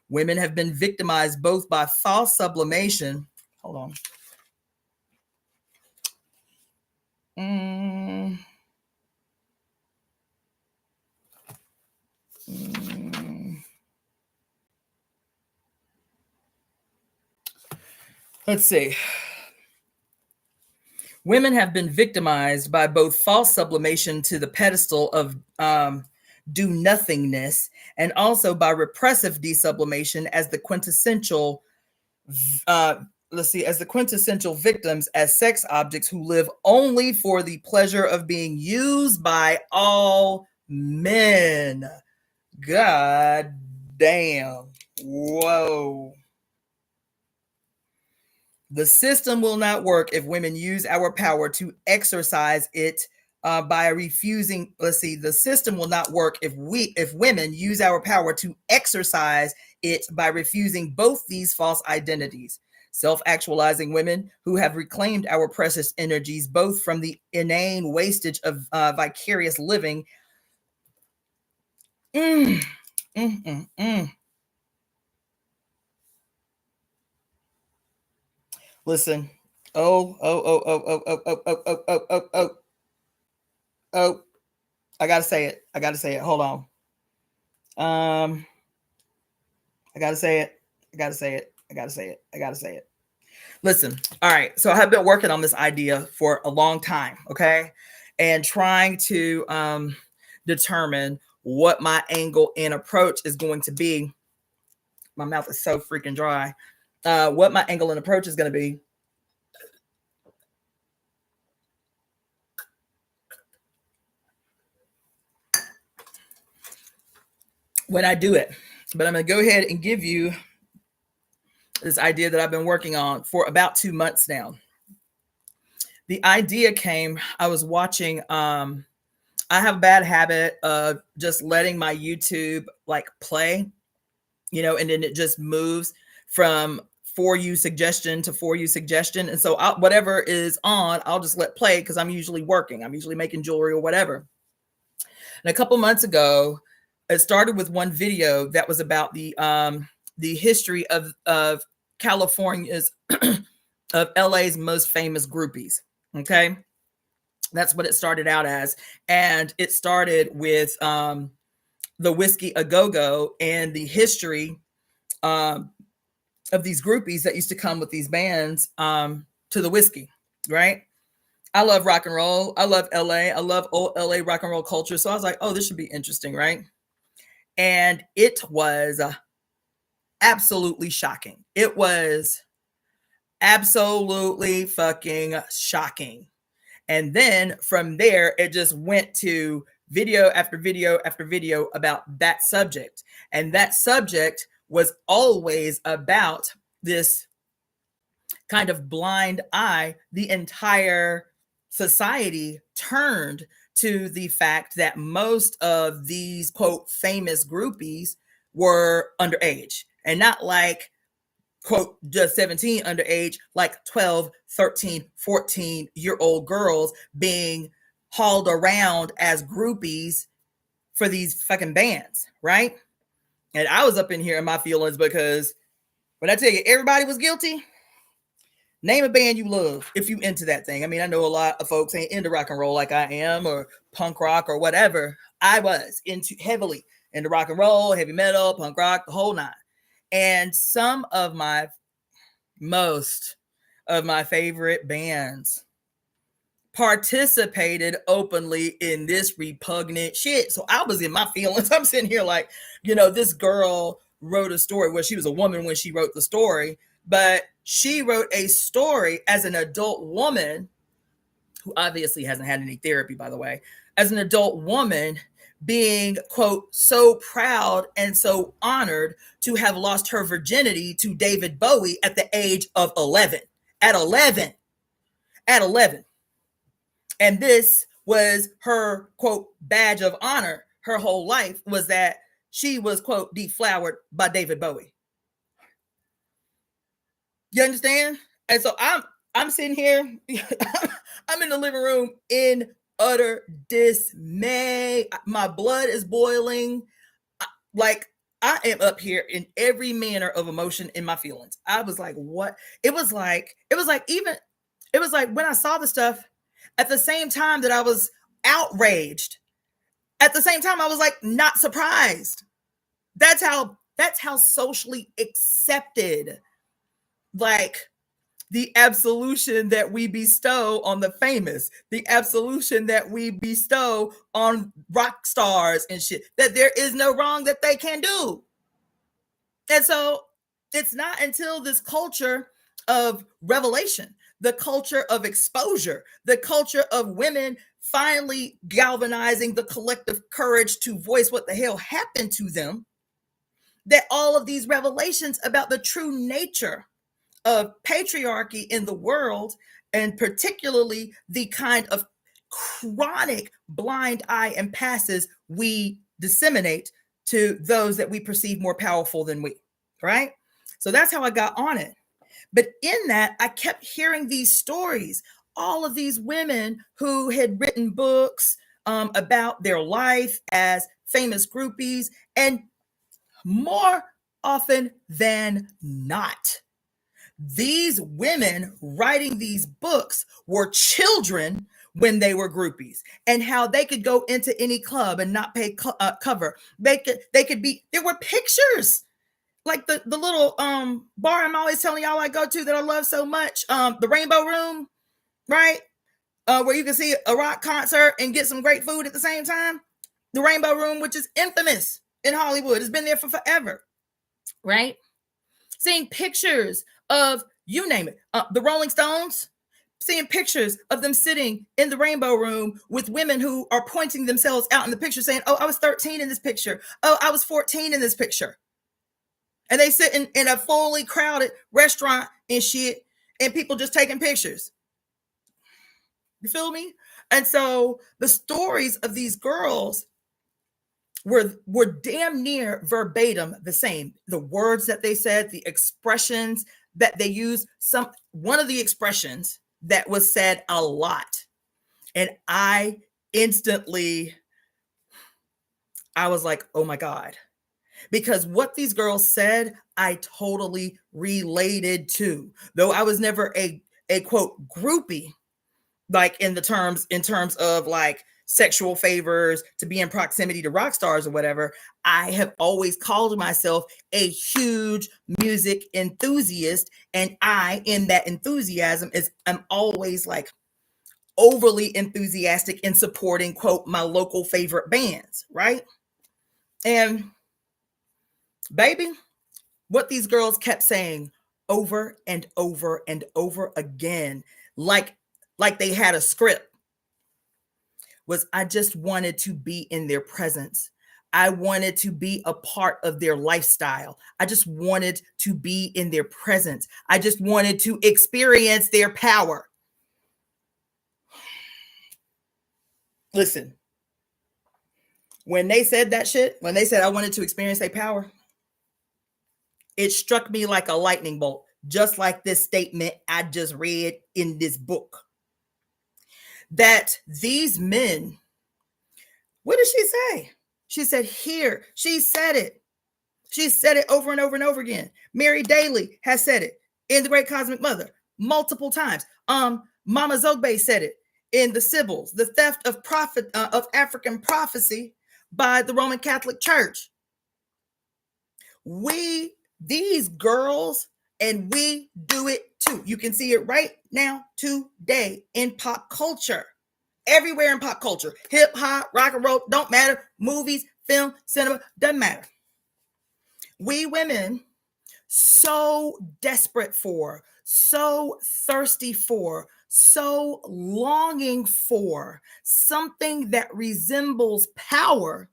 Women have been victimized both by false sublimation. Hold on. Let's see. Women have been victimized by both false sublimation to the pedestal of do-nothingness and also by repressive desublimation as the quintessential victims, as sex objects who live only for the pleasure of being used by all men. God damn. Whoa. The system will not work if women use our power to exercise it by refusing. Let's see. The system will not work if women use our power to exercise it by refusing both these false identities. Self-actualizing women who have reclaimed our precious energies, both from the inane wastage of vicarious living. Listen. Oh. I gotta say it. Hold on. I gotta say it. Listen. All right. So I have been working on this idea for a long time. Okay. And trying to determine what my angle and approach is going to be. My mouth is so freaking dry. What my angle and approach is going to be. When I do it. But I'm going to go ahead and give you this idea that I've been working on for about 2 months now. The idea came, I was watching, I have a bad habit of just letting my YouTube like play, and then it just moves from for you suggestion to for you suggestion. And so whatever is on, I'll just let play because I'm usually working. I'm usually making jewelry or whatever. And a couple months ago, it started with one video that was about the history of California's of LA's most famous groupies. Okay, that's what it started out as, and it started with the Whiskey A Go-Go and the history of these groupies that used to come with these bands to the whiskey. Right? I love rock and roll. I love LA. I love old LA rock and roll culture. So I was like, oh, this should be interesting, right? And it was absolutely shocking. It was absolutely fucking shocking. And then from there, it just went to video after video after video about that subject. And that subject was always about this kind of blind eye. The entire society turned to the fact that most of these, quote, famous groupies were underage, and not like, quote, just 17 underage, like 12, 13, 14-year-old girls being hauled around as groupies for these fucking bands, right? And I was up in here in my feelings because when I tell you everybody was guilty, Name a band you love if you into that thing. I mean, I know a lot of folks ain't into rock and roll like I am, or punk rock or whatever. I was heavily into rock and roll, heavy metal, punk rock, the whole nine. And some of most of my favorite bands participated openly in this repugnant shit. So I was in my feelings. I'm sitting here like, this girl wrote a story. Well, she was a woman when she wrote the story, but she wrote a story as an adult woman who obviously hasn't had any therapy, by the way, as an adult woman being, quote, so proud and so honored to have lost her virginity to David Bowie at the age of 11. At 11. And this was her, quote, badge of honor her whole life, was that she was, quote, deflowered by David Bowie. You understand? And so I'm sitting here, I'm in the living room in utter dismay. My blood is boiling. Like, I am up here in every manner of emotion in my feelings. I was like, what? It was like when I saw the stuff, at the same time that I was outraged, at the same time I was like not surprised. That's how socially accepted, like, the absolution that we bestow on the famous, the absolution that we bestow on rock stars and shit, that there is no wrong that they can do. And so it's not until this culture of revelation, the culture of exposure, the culture of women finally galvanizing the collective courage to voice what the hell happened to them, that all of these revelations about the true nature of patriarchy in the world, and particularly the kind of chronic blind eye and passes we disseminate to those that we perceive more powerful than we, right? So that's how I got on it. But in that, I kept hearing these stories, all of these women who had written books about their life as famous groupies, and more often than not, these women writing these books were children when they were groupies, and how they could go into any club and not pay cover. They could be, there were pictures, like the little bar I'm always telling y'all I go to that I love so much, the Rainbow Room, right? Where you can see a rock concert and get some great food at the same time. The Rainbow Room, which is infamous in Hollywood, has been there for forever, right? Seeing pictures of, you name it, the Rolling Stones, seeing pictures of them sitting in the Rainbow Room with women who are pointing themselves out in the picture saying, oh, I was 13 in this picture. Oh, I was 14 in this picture. And they sit in a fully crowded restaurant and shit, and people just taking pictures. You feel me? And so the stories of these girls were damn near verbatim the same. The words that they said, the expressions that they used. One of the expressions that was said a lot, and I was like, oh my God. Because what these girls said, I totally related to. Though I was never a quote groupie, like in terms of like sexual favors to be in proximity to rock stars or whatever. I have always called myself a huge music enthusiast, and I, in that enthusiasm, I'm always like overly enthusiastic in supporting, quote, my local favorite bands, right? And baby, what these girls kept saying over and over and over again, like they had a script, was I just wanted to be in their presence. I wanted to be a part of their lifestyle. I just wanted to be in their presence. I just wanted to experience their power. Listen, when they said that shit, when they said I wanted to experience their power, it struck me like a lightning bolt, just like this statement I just read in this book. That these men, what did she say? She said, here, she said it. She said it over and over and over again. Mary Daly has said it in The Great Cosmic Mother. multiple times. Mama Zogbe said it in the Sibyls, the theft of African prophecy by the Roman Catholic Church. These girls, and we do it too. You can see it right now today in pop culture. Everywhere in pop culture. Hip hop, rock and roll, don't matter. Movies, film, cinema, doesn't matter. We women, so desperate for, so thirsty for, so longing for something that resembles power,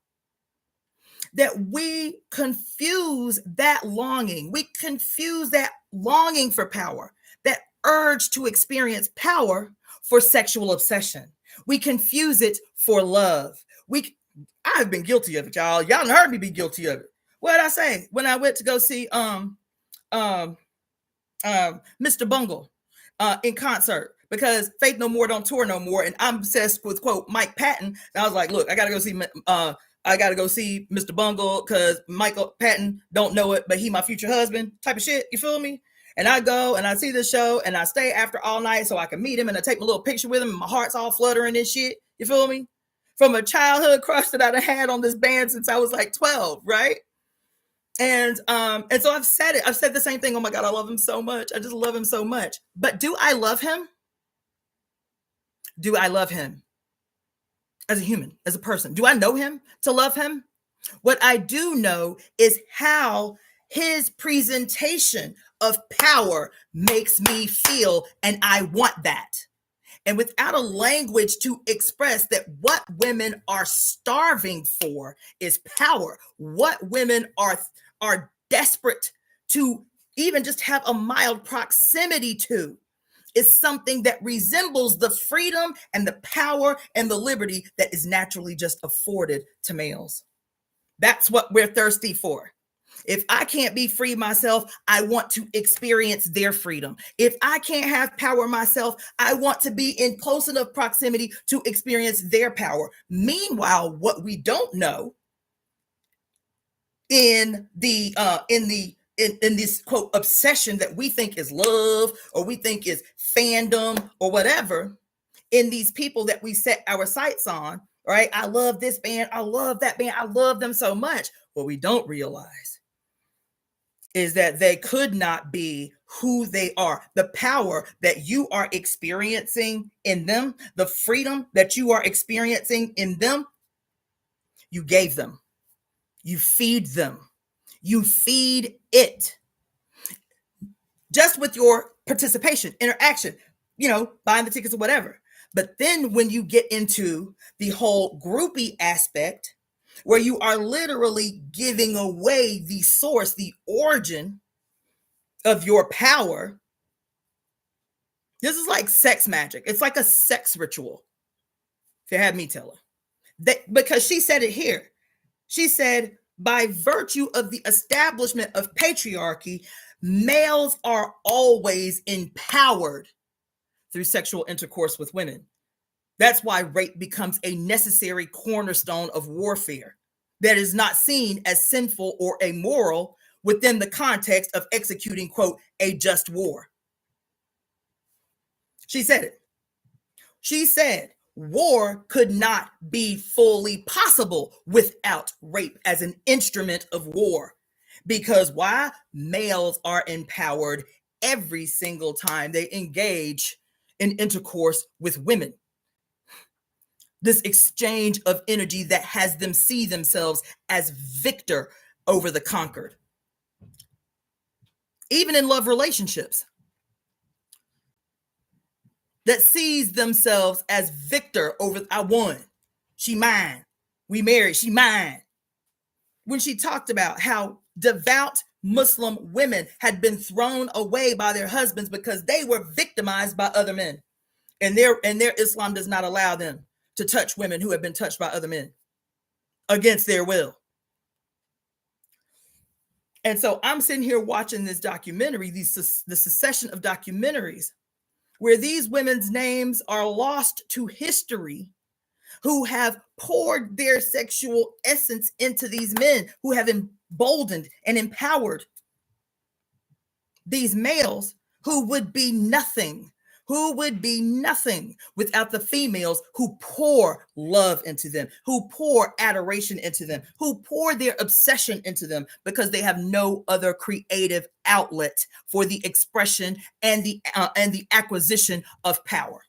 that we confuse that longing. We confuse that longing for power, that urge to experience power, for sexual obsession. We confuse it for love. I've been guilty of it, y'all. Y'all heard me be guilty of it. What did I say when I went to go see Mr. Bungle in concert? Because Faith No More don't tour no more, and I'm obsessed with, quote, Mike Patton. And I was like, look, I gotta go see Mr. Bungle because Michael Patton don't know it, but he my future husband type of shit. You feel me? And I go and I see the show and I stay after all night so I can meet him and I take my little picture with him and my heart's all fluttering and shit. You feel me? From a childhood crush that I'd had on this band since I was like 12, right? And so I've said it. I've said the same thing. Oh my God, I love him so much. I just love him so much. But do I love him? Do I love him as a human, as a person? Do I know him to love him? What I do know is how his presentation of power makes me feel, and I want that. And without a language to express that what women are starving for is power, what women are desperate to even just have a mild proximity to is something that resembles the freedom and the power and the liberty that is naturally just afforded to males. That's what we're thirsty for. If I can't be free myself, I want to experience their freedom. If I can't have power myself, I want to be in close enough proximity to experience their power. Meanwhile, what we don't know in this, quote, obsession that we think is love or we think is fandom or whatever, in these people that we set our sights on, right? I love this band. I love that band. I love them so much. What we don't realize is that they could not be who they are. The power that you are experiencing in them, the freedom that you are experiencing in them, you gave them. You feed them. You feed it. Just with your participation, interaction, buying the tickets or whatever. But then when you get into the whole groupie aspect, where you are literally giving away the source, the origin of your power, this is like sex magic. It's like a sex ritual, if you had me tell her. Because she said it here. She said, by virtue of the establishment of patriarchy, males are always empowered through sexual intercourse with women. That's why rape becomes a necessary cornerstone of warfare that is not seen as sinful or immoral within the context of executing, quote, a just war. She said it. She said war could not be fully possible without rape as an instrument of war. Because why? Males are empowered every single time they engage in intercourse with women. This exchange of energy that has them see themselves as victor over the conquered. Even in love relationships, that sees themselves as victor over, I won, she mine, we married, she mine. When she talked about how devout Muslim women had been thrown away by their husbands because they were victimized by other men, and their Islam does not allow them to touch women who have been touched by other men against their will. And so I'm sitting here watching this documentary, the succession of documentaries, where these women's names are lost to history, who have poured their sexual essence into these men, who have emboldened and empowered these males who would be nothing without the females who pour love into them, who pour adoration into them, who pour their obsession into them, because they have no other creative outlet for the expression and the acquisition of power.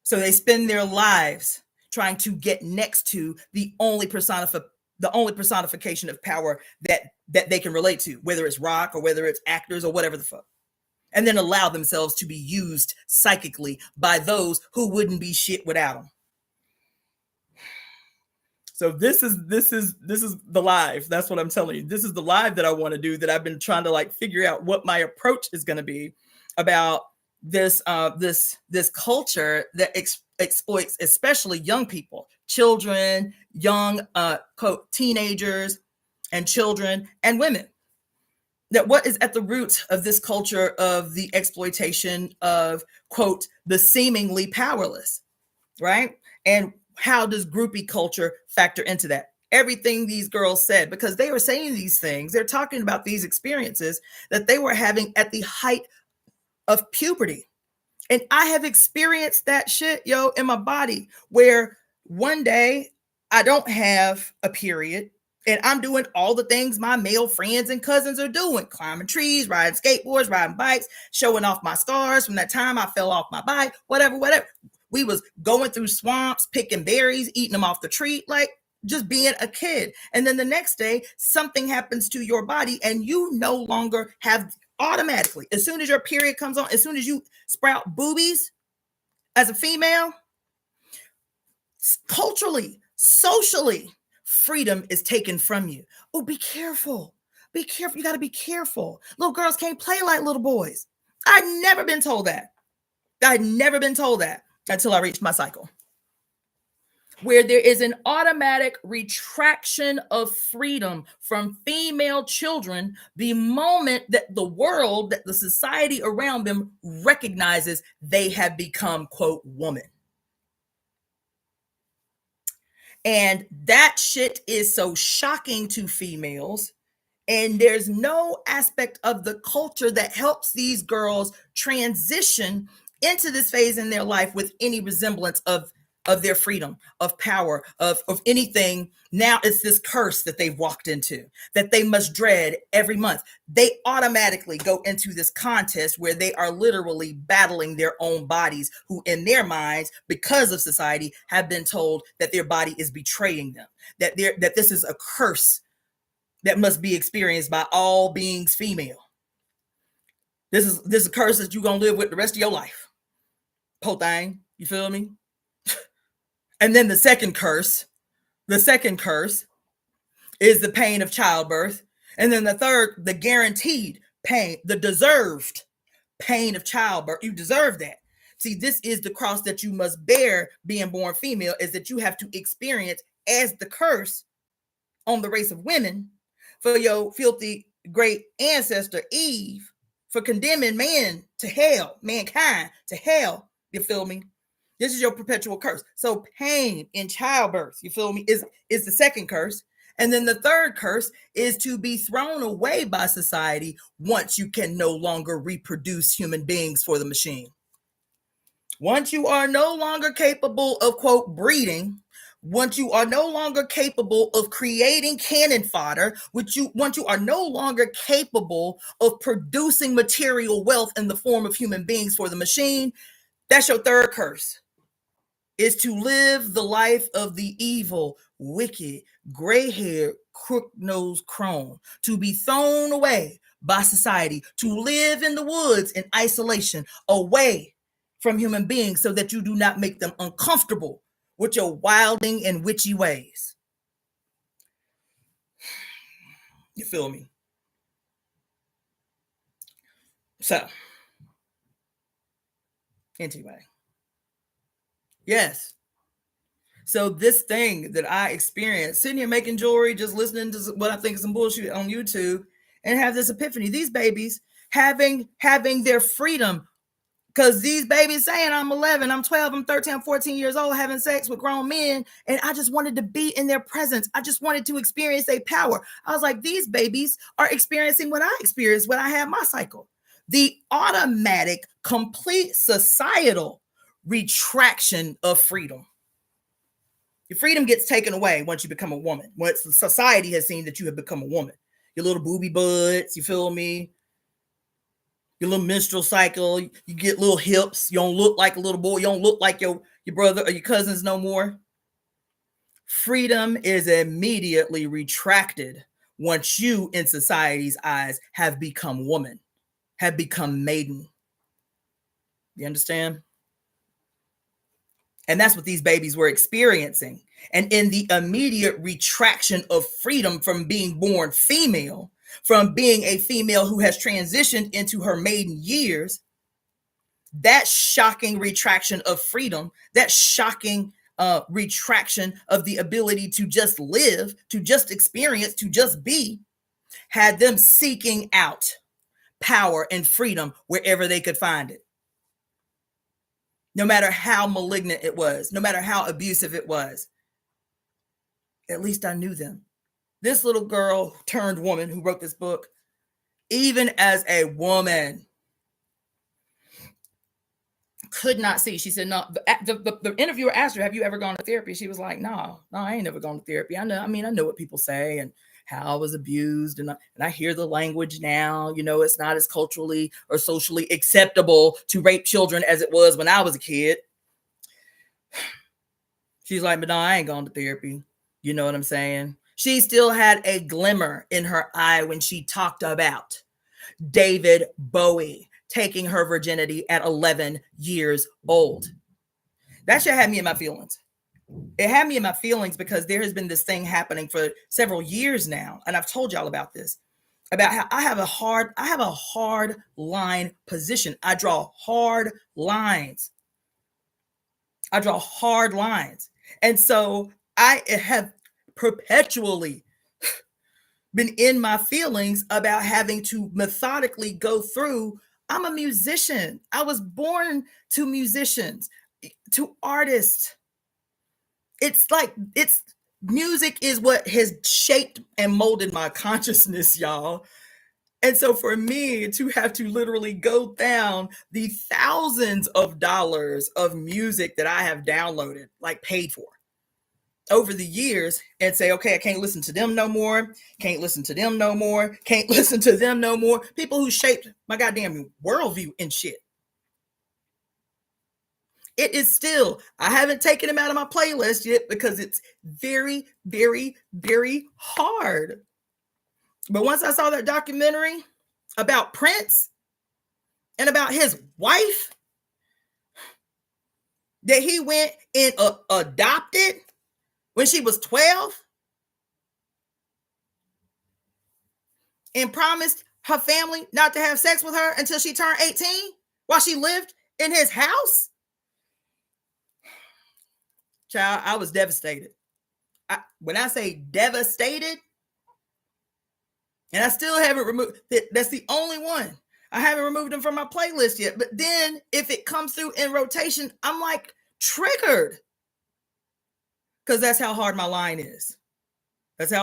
So they spend their lives trying to get next to the only personification of power that they can relate to, whether it's rock or whether it's actors or whatever the fuck. And then allow themselves to be used psychically by those who wouldn't be shit without them. So this is the live. That's what I'm telling you. This is the live that I want to do, that I've been trying to like figure out what my approach is going to be about this culture that exploits especially young people, children, young quote teenagers, and children and women. That what is at the root of this culture of the exploitation of, quote, the seemingly powerless, right? And how does groupie culture factor into that? Everything these girls said, because they were saying these things, they're talking about these experiences that they were having at the height of puberty. And I have experienced that shit, in my body, where one day I don't have a period, and I'm doing all the things my male friends and cousins are doing, climbing trees, riding skateboards, riding bikes, showing off my scars from that time I fell off my bike, whatever. We was going through swamps, picking berries, eating them off the tree, like just being a kid. And then the next day, something happens to your body and you no longer have, automatically, as soon as your period comes on, as soon as you sprout boobies as a female, culturally, socially, freedom is taken from you. Oh, be careful. Be careful. You got to be careful. Little girls can't play like little boys. I'd never been told that. Until I reached my cycle, where there is an automatic retraction of freedom from female children the moment that the world, that the society around them recognizes they have become, quote, woman. And that shit is so shocking to females. And there's no aspect of the culture that helps these girls transition into this phase in their life with any resemblance of their freedom, of power, of anything. Now it's this curse that they've walked into, that they must dread every month. They automatically go into this contest where they are literally battling their own bodies, who in their minds, because of society, have been told that their body is betraying them, that this is a curse that must be experienced by all beings female. This is a curse that you're going to live with the rest of your life. Po thing, you feel me? And then the second curse is the pain of childbirth. And then the third, the guaranteed pain, the deserved pain of childbirth. You deserve that. See, this is the cross that you must bear being born female, is that you have to experience as the curse on the race of women for your filthy great ancestor Eve, for condemning mankind to hell. You feel me? This is your perpetual curse. So pain in childbirth, you feel me, is the second curse. And then the third curse is to be thrown away by society once you can no longer reproduce human beings for the machine. Once you are no longer capable of, quote, breeding, once you are no longer capable of creating cannon fodder, once you are no longer capable of producing material wealth in the form of human beings for the machine, that's your third curse, is to live the life of the evil, wicked, gray-haired, crook-nosed crone, to be thrown away by society, to live in the woods in isolation, away from human beings, so that you do not make them uncomfortable with your wilding and witchy ways. You feel me? So, anyway. Yes. So this thing that I experienced, sitting here making jewelry, just listening to what I think is some bullshit on YouTube, and have this epiphany. These babies having their freedom, because these babies saying, I'm 11, I'm 12, I'm 13, I'm 14 years old, having sex with grown men, and I just wanted to be in their presence. I just wanted to experience their power. I was like, these babies are experiencing what I experienced when I had my cycle. the automatic, complete societal retraction of freedom. Your freedom gets taken away once you become a woman. Once the society has seen that you have become a woman. Your little booby buds, you feel me? Your little menstrual cycle, you get little hips. You don't look like a little boy. You don't look like your brother or your cousins no more. Freedom is immediately retracted once you, in society's eyes, have become woman, have become maiden. You understand? And that's what these babies were experiencing. And in the immediate retraction of freedom from being born female, from being a female who has transitioned into her maiden years, that shocking retraction of freedom, that shocking retraction of the ability to just live, to just experience, to just be, had them seeking out power and freedom wherever they could find it. No matter how malignant it was, no matter how abusive it was. At least I knew them. This little girl turned woman who wrote this book, even as a woman, could not see. She said, no, the interviewer asked her, have you ever gone to therapy? She was like, no, I ain't never gone to therapy. I know what people say and how I was abused. And I hear the language now, it's not as culturally or socially acceptable to rape children as it was when I was a kid. She's like, but no, I ain't gone to therapy. You know what I'm saying? She still had a glimmer in her eye when she talked about David Bowie taking her virginity at 11 years old. That shit had me in my feelings. It had me in my feelings because there has been this thing happening for several years now. And I've told y'all about this, about how I have a hard line position. I draw hard lines. And so I have perpetually been in my feelings about having to methodically go through. I'm a musician. I was born to musicians, to artists. Music is what has shaped and molded my consciousness, y'all. And so for me to have to literally go down the thousands of dollars of music that I have downloaded, like paid for, over the years and say, okay, I can't listen to them no more. Can't listen to them no more. Can't listen to them no more. People who shaped my goddamn worldview and shit. It is still, I haven't taken them out of my playlist yet because it's very, very, very hard. But once I saw that documentary about Prince and about his wife that he went and adopted when she was 12 and promised her family not to have sex with her until she turned 18 while she lived in his house. Child, I was devastated. When I say devastated, and I still haven't removed, that's the only one. I haven't removed them from my playlist yet. But then if it comes through in rotation, I'm like triggered. Because that's how hard my line is. There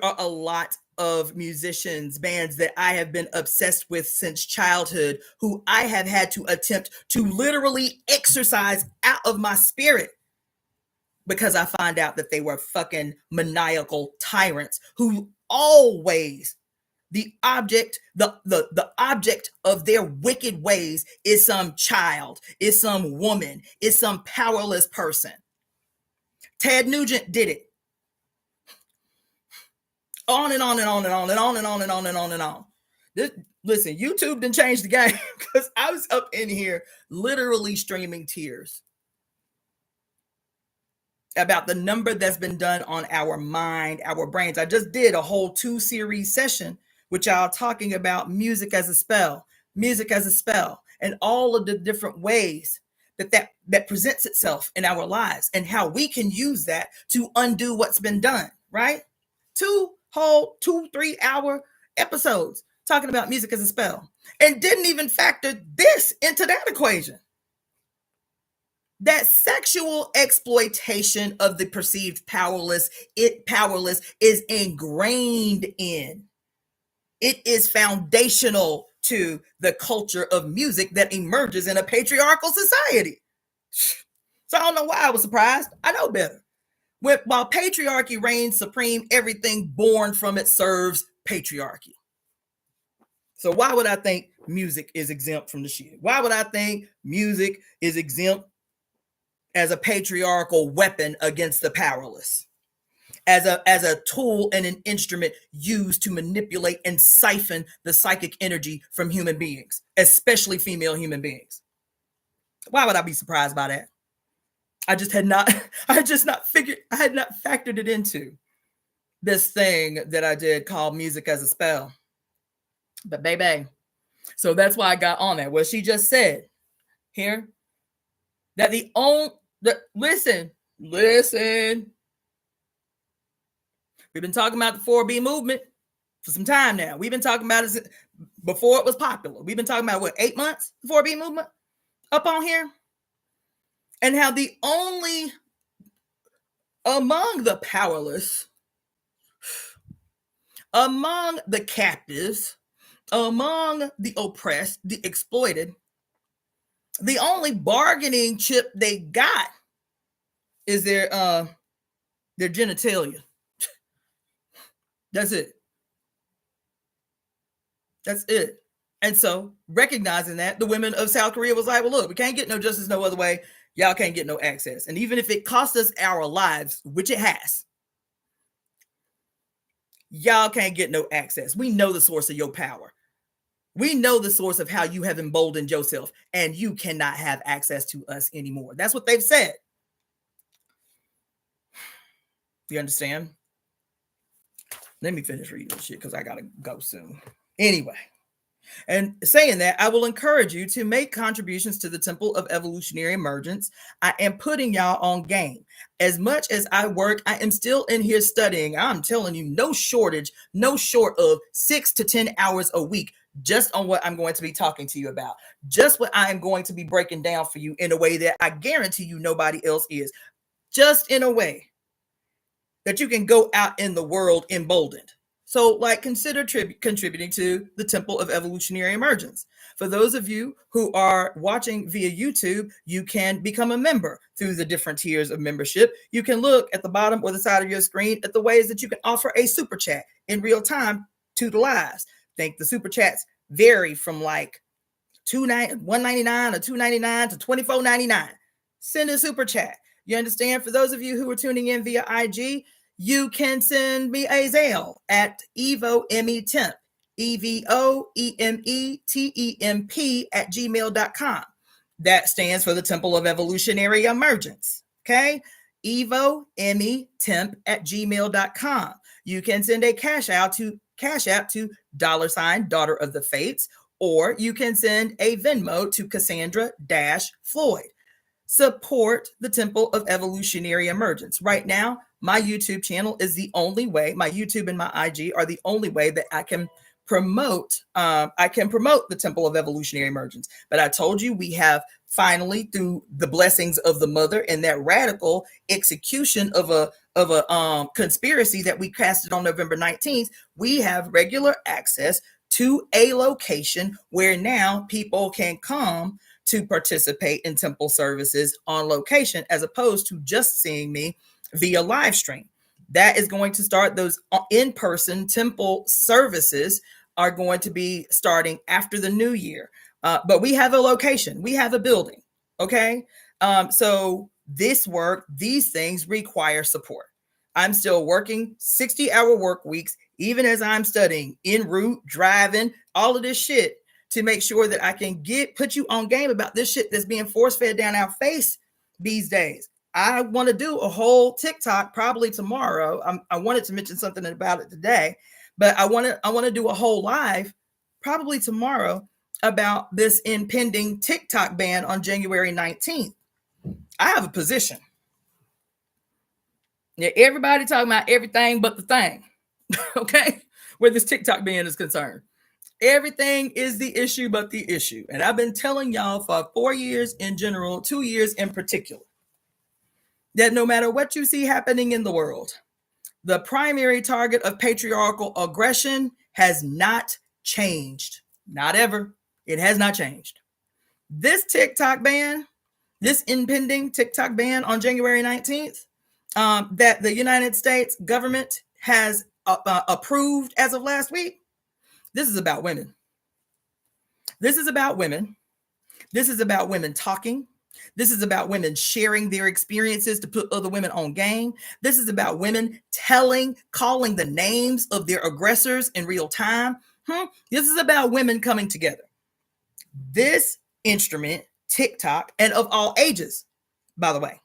are a lot of musicians, bands that I have been obsessed with since childhood, who I have had to attempt to literally exorcise out of my spirit because I find out that they were fucking maniacal tyrants who always, the object of their wicked ways is some child, is some woman, is some powerless person. Ted Nugent did it. On and on and on and on and on and on and on and on and on. Listen, YouTube didn't change the game because I was up in here literally streaming tears about the number that's been done on our mind, our brains. I just did a whole 2-series session with y'all talking about music as a spell, and all of the different ways that presents itself in our lives and how we can use that to undo what's been done, right? 2-3 hour episodes talking about music as a spell, and didn't even factor this into that equation. That sexual exploitation of the perceived powerless is ingrained in It is foundational to the culture of music that emerges in a patriarchal society. So I don't know why I was surprised. I know better. While patriarchy reigns supreme, everything born from it serves patriarchy. So why would I think music is exempt from the shit? Why would I think music is exempt as a patriarchal weapon against the powerless? As a tool and an instrument used to manipulate and siphon the psychic energy from human beings, especially female human beings. Why would I be surprised by that? I had not factored it into this thing that I did called music as a spell. But baby, so that's why I got on that. What she just said here, that listen. We've been talking about the 4B movement for some time now. We've been talking about it before it was popular. We've been talking about 8 months, the 4B movement up on here. And how the only among the powerless, among the captives, among the oppressed, the exploited, the only bargaining chip they got is their genitalia. That's it. That's it. And so recognizing that, the women of South Korea was like, well, look, we can't get no justice no other way. Y'all can't get no access. And even if it costs us our lives, which it has, y'all can't get no access. We know the source of your power. We know the source of how you have emboldened yourself, and you cannot have access to us anymore. That's what they've said. You understand? Let me finish reading this shit because I got to go soon. Anyway. And saying that, I will encourage you to make contributions to the Temple of Evolutionary Emergence. I am putting y'all on game. As much as I work, I am still in here studying. I'm telling you, no short of 6 to 10 hours a week just on what I'm going to be talking to you about. Just what I am going to be breaking down for you in a way that I guarantee you nobody else is. Just in a way that you can go out in the world emboldened. So, consider contributing to the Temple of Evolutionary Emergence. For those of you who are watching via YouTube, you can become a member through the different tiers of membership. You can look at the bottom or the side of your screen at the ways that you can offer a super chat in real time to the lives. I think the super chats vary from $1.99 or $2.99 to $24.99. Send a super chat. You understand? For those of you who are tuning in via IG, you can send me a Zelle at EvoEmeTemp, EvoEmeTemp @gmail.com. That stands for the Temple of Evolutionary Emergence. Okay? EvoEmeTemp @gmail.com. You can send a Cashapp to $DaughterOfTheFates, or you can send a Venmo to Cassandra-Floyd. Support the Temple of Evolutionary Emergence. Right now, my YouTube channel is the only way. My YouTube and my IG are the only way that I can promote. The Temple of Evolutionary Emergence. But I told you we have finally, through the blessings of the mother and that radical execution of a conspiracy that we casted on November 19th, we have regular access to a location where now people can come to participate in temple services on location, as opposed to just seeing me via live stream. That is going to start. Those in-person temple services are going to be starting after the new year. But we have a location. We have a building. Okay. So this work, these things require support. I'm still working 60-hour work weeks, even as I'm studying en route, driving, all of this shit, to make sure that I can put you on game about this shit that's being force fed down our face these days. I want to do a whole TikTok probably tomorrow. I wanted to mention something about it today, but I want to do a whole live probably tomorrow about this impending TikTok ban on January 19th. I have a position. Yeah, everybody talking about everything but the thing. Okay, where this TikTok ban is concerned. Everything is the issue but the issue. And I've been telling y'all for 4 years in general, 2 years in particular, that no matter what you see happening in the world, the primary target of patriarchal aggression has not changed. Not ever. It has not changed. This TikTok ban, this impending TikTok ban on January 19th, that the United States government has approved as of last week, this is about women. This is about women. This is about women talking. This is about women sharing their experiences to put other women on game. This is about women calling the names of their aggressors in real time. This is about women coming together. This instrument, TikTok, and of all ages, by the way,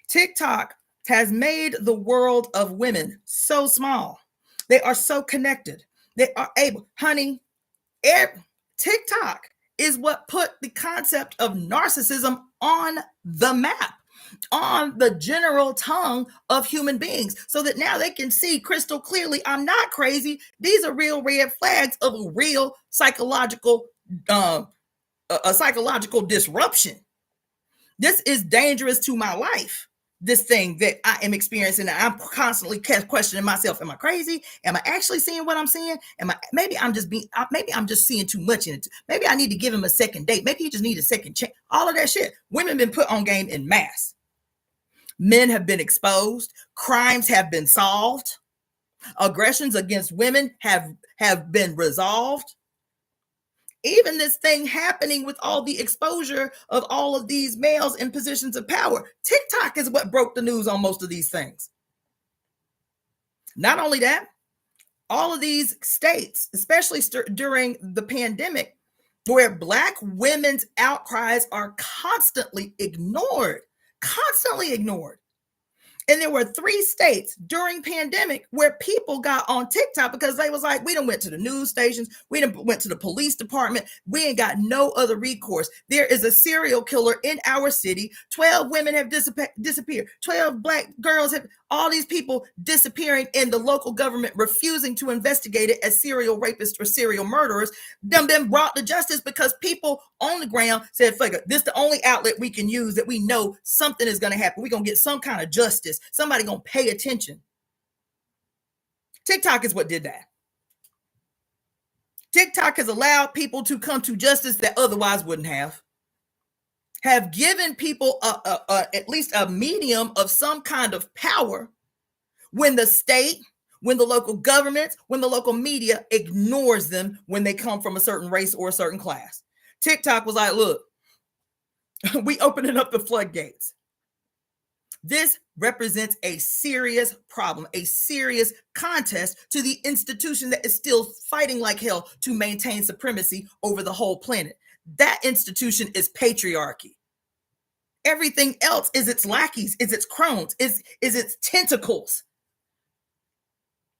TikTok has made the world of women so small. They are so connected. They are able, honey, TikTok is what put the concept of narcissism on the map, on the general tongue of human beings, so that now they can see crystal clearly, I'm not crazy. These are real red flags of a real psychological disruption. This is dangerous to my life. This thing that I am experiencing, I'm constantly questioning myself. Am I crazy? Am I actually seeing what I'm seeing? Maybe I'm just seeing too much in it. Maybe I need to give him a second date. Maybe he just needs a second chance. All of that shit. Women have been put on game in mass. Men have been exposed. Crimes have been solved. Aggressions against women have been resolved. Even this thing happening with all the exposure of all of these males in positions of power. TikTok is what broke the news on most of these things. Not only that, all of these states, especially during the pandemic, where Black women's outcries are constantly ignored. And there were 3 states during pandemic where people got on TikTok because they was like, we done went to the news stations. We done went to the police department. We ain't got no other recourse. There is a serial killer in our city. 12 women have disappeared. 12 Black girls have, all these people disappearing, and the local government refusing to investigate it as serial rapists or serial murderers. Them been brought to justice because people on the ground said, fuck it, this is the only outlet we can use that we know something is going to happen. We're going to get some kind of justice. Somebody going to pay attention. TikTok is what did that. TikTok has allowed people to come to justice that otherwise wouldn't have given people at least a medium of some kind of power when the state, when the local governments, when the local media ignores them when they come from a certain race or a certain class. TikTok was like, look, we opening up the floodgates. This represents a serious problem, a serious contest to the institution that is still fighting like hell to maintain supremacy over the whole planet. That institution is patriarchy. Everything else is its lackeys, is its crones, is its tentacles.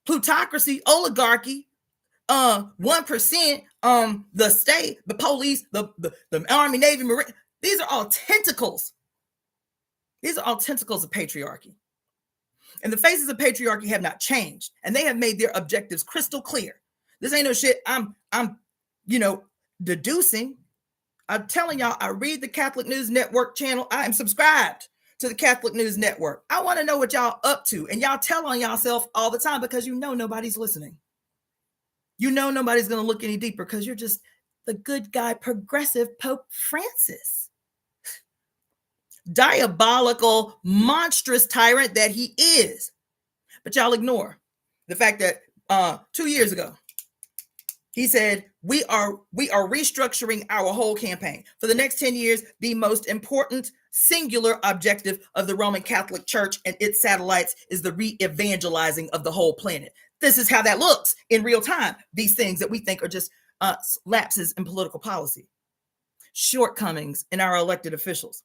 Plutocracy, oligarchy, 1%, the state, the police, the Army, Navy, Marine. These are all tentacles. These are all tentacles of patriarchy. And the faces of patriarchy have not changed. And they have made their objectives crystal clear. This ain't no shit I'm deducing. I'm telling y'all, I read the Catholic News Network channel. I am subscribed to the Catholic News Network. I want to know what y'all up to. And y'all tell on yourself all the time because you know nobody's listening. You know nobody's going to look any deeper because you're just the good guy, progressive Pope Francis. Diabolical, monstrous tyrant that he is. But y'all ignore the fact that 2 years ago, he said, we are restructuring our whole campaign. For the next 10 years, the most important singular objective of the Roman Catholic Church and its satellites is the re-evangelizing of the whole planet. This is how that looks in real time. These things that we think are just lapses in political policy. Shortcomings in our elected officials.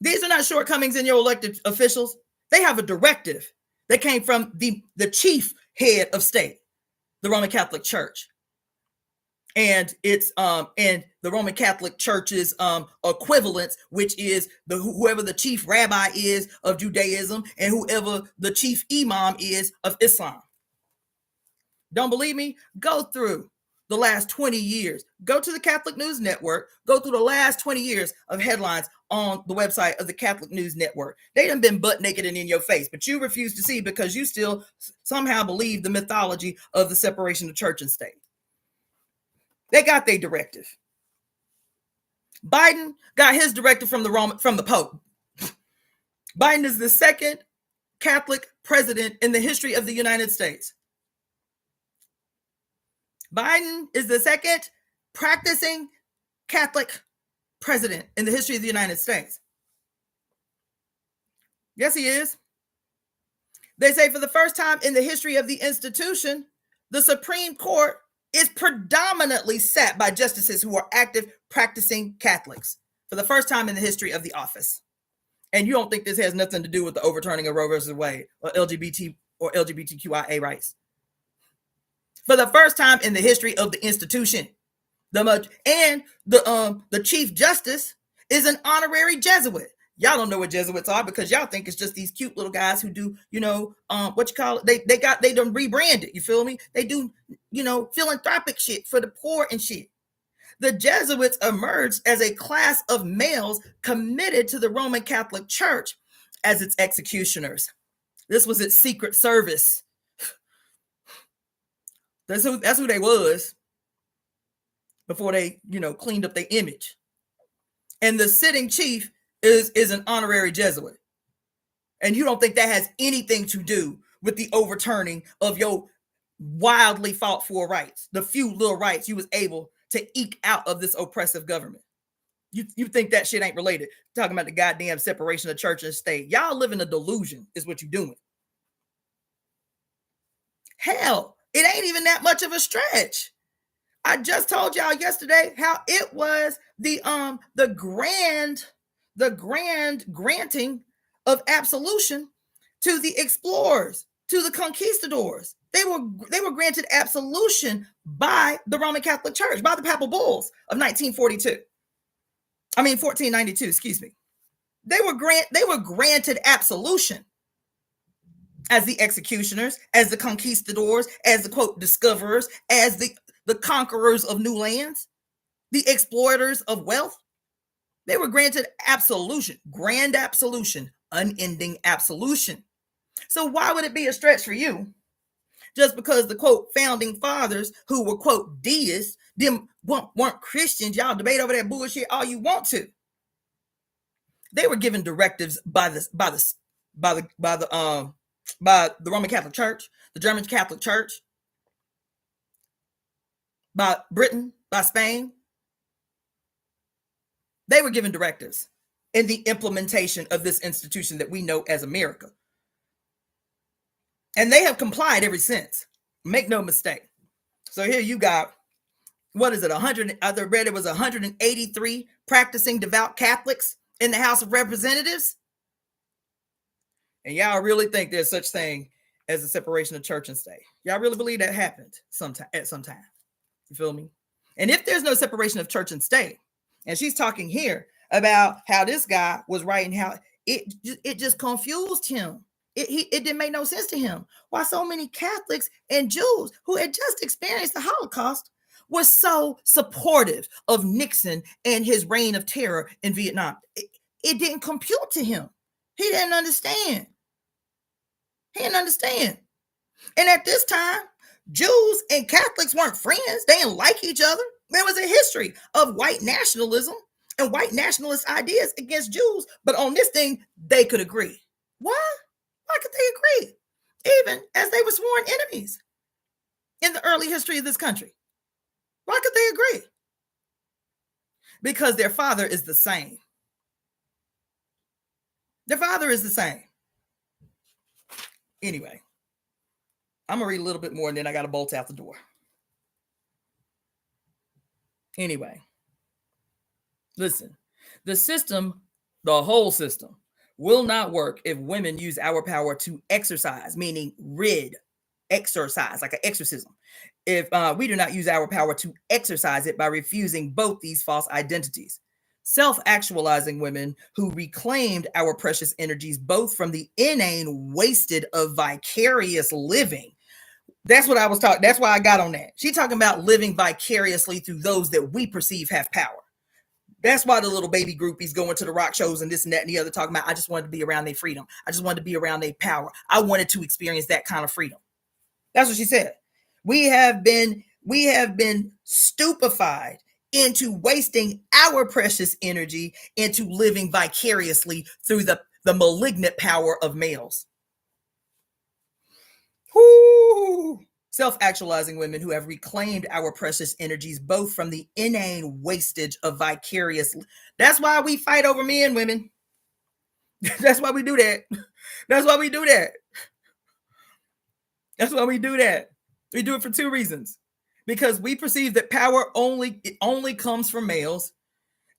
These are not shortcomings in your elected officials. They have a directive that came from the chief head of state, the Roman Catholic Church. And it's and the Roman Catholic Church's equivalence, which is whoever the chief rabbi is of Judaism and whoever the chief imam is of Islam. Don't believe me? Go through the last 20 years. Go to the Catholic News Network. Go through the last 20 years of headlines on the website of the Catholic News Network. They done been butt naked and in your face, but you refuse to see because you still somehow believe the mythology of the separation of church and state. They got their directive. Biden got his directive from the Pope. Biden is the second Catholic president in the history of the United States. Biden is the second practicing Catholic president in the history of the United States. Yes, he is. They say for the first time in the history of the institution, the Supreme Court is predominantly sat by justices who are active practicing Catholics for the first time in the history of the office. And you don't think this has nothing to do with the overturning of Roe versus Wade or LGBT or LGBTQIA rights? For the first time in the history of the institution, the Chief Justice is an honorary Jesuit. Y'all don't know what Jesuits are because y'all think it's just these cute little guys who do, they done rebranded. You feel me? They do, philanthropic shit for the poor and shit. The Jesuits emerged as a class of males committed to the Roman Catholic Church as its executioners. This was its secret service. That's who they was before they, cleaned up their image. And the sitting chief is an honorary Jesuit. And you don't think that has anything to do with the overturning of your wildly fought for rights, the few little rights you was able to eke out of this oppressive government. You think that shit ain't related. Talking about the goddamn separation of church and state. Y'all live in a delusion is what you're doing. Hell, it ain't even that much of a stretch. I just told y'all yesterday how it was the grand granting of absolution to the explorers, to the conquistadors. They were granted absolution by the Roman Catholic Church, by the papal bulls of 1492, excuse me. They were granted absolution as the executioners, as the conquistadors, as the quote discoverers, as the conquerors of new lands, the exploiters of wealth. They were granted absolution, grand absolution, unending absolution. So why would it be a stretch for you? Just because the quote founding fathers who were quote deists, them weren't Christians, y'all debate over that bullshit all you want to. They were given directives by the Roman Catholic Church, the German Catholic Church, by Britain, by Spain. They were given directives in the implementation of this institution that we know as America. And they have complied ever since. Make no mistake. So here you got, what is it, 100? I read it was 183 practicing devout Catholics in the House of Representatives. And y'all really think there's such thing as a separation of church and state? Y'all really believe that happened at some time? You feel me? And if there's no separation of church and state, and she's talking here about how this guy was writing, how it just confused him. It didn't make no sense to him why so many Catholics and Jews who had just experienced the Holocaust were so supportive of Nixon and his reign of terror in Vietnam. It didn't compute to him. He didn't understand. And at this time, Jews and Catholics weren't friends. They didn't like each other. There was a history of white nationalism and white nationalist ideas against Jews. But on this thing, they could agree. Why? Why could they agree? Even as they were sworn enemies in the early history of this country. Why could they agree? Because their father is the same. Their father is the same. Anyway, I'm going to read a little bit more and then I got to bolt out the door. Anyway, listen, the whole system will not work if women use our power to exercise, meaning exercise, like an exorcism. If we do not use our power to exercise it by refusing both these false identities. Self-actualizing women who reclaimed our precious energies, both from the inane wasted of vicarious living. That's what I was talking. That's why I got on that. She talking about living vicariously through those that we perceive have power. That's why the little baby groupies going to the rock shows and this and that and the other talking about, I just wanted to be around their freedom. I just wanted to be around their power. I wanted to experience that kind of freedom. That's what she said. We have been stupefied into wasting our precious energy into living vicariously through the malignant power of males. Whoo! Self-actualizing women who have reclaimed our precious energies, both from the inane wastage of vicarious. That's why we fight over men, women. That's why we do that. That's why we do that. That's why we do that. We do it for two reasons. Because we perceive that power only comes from males.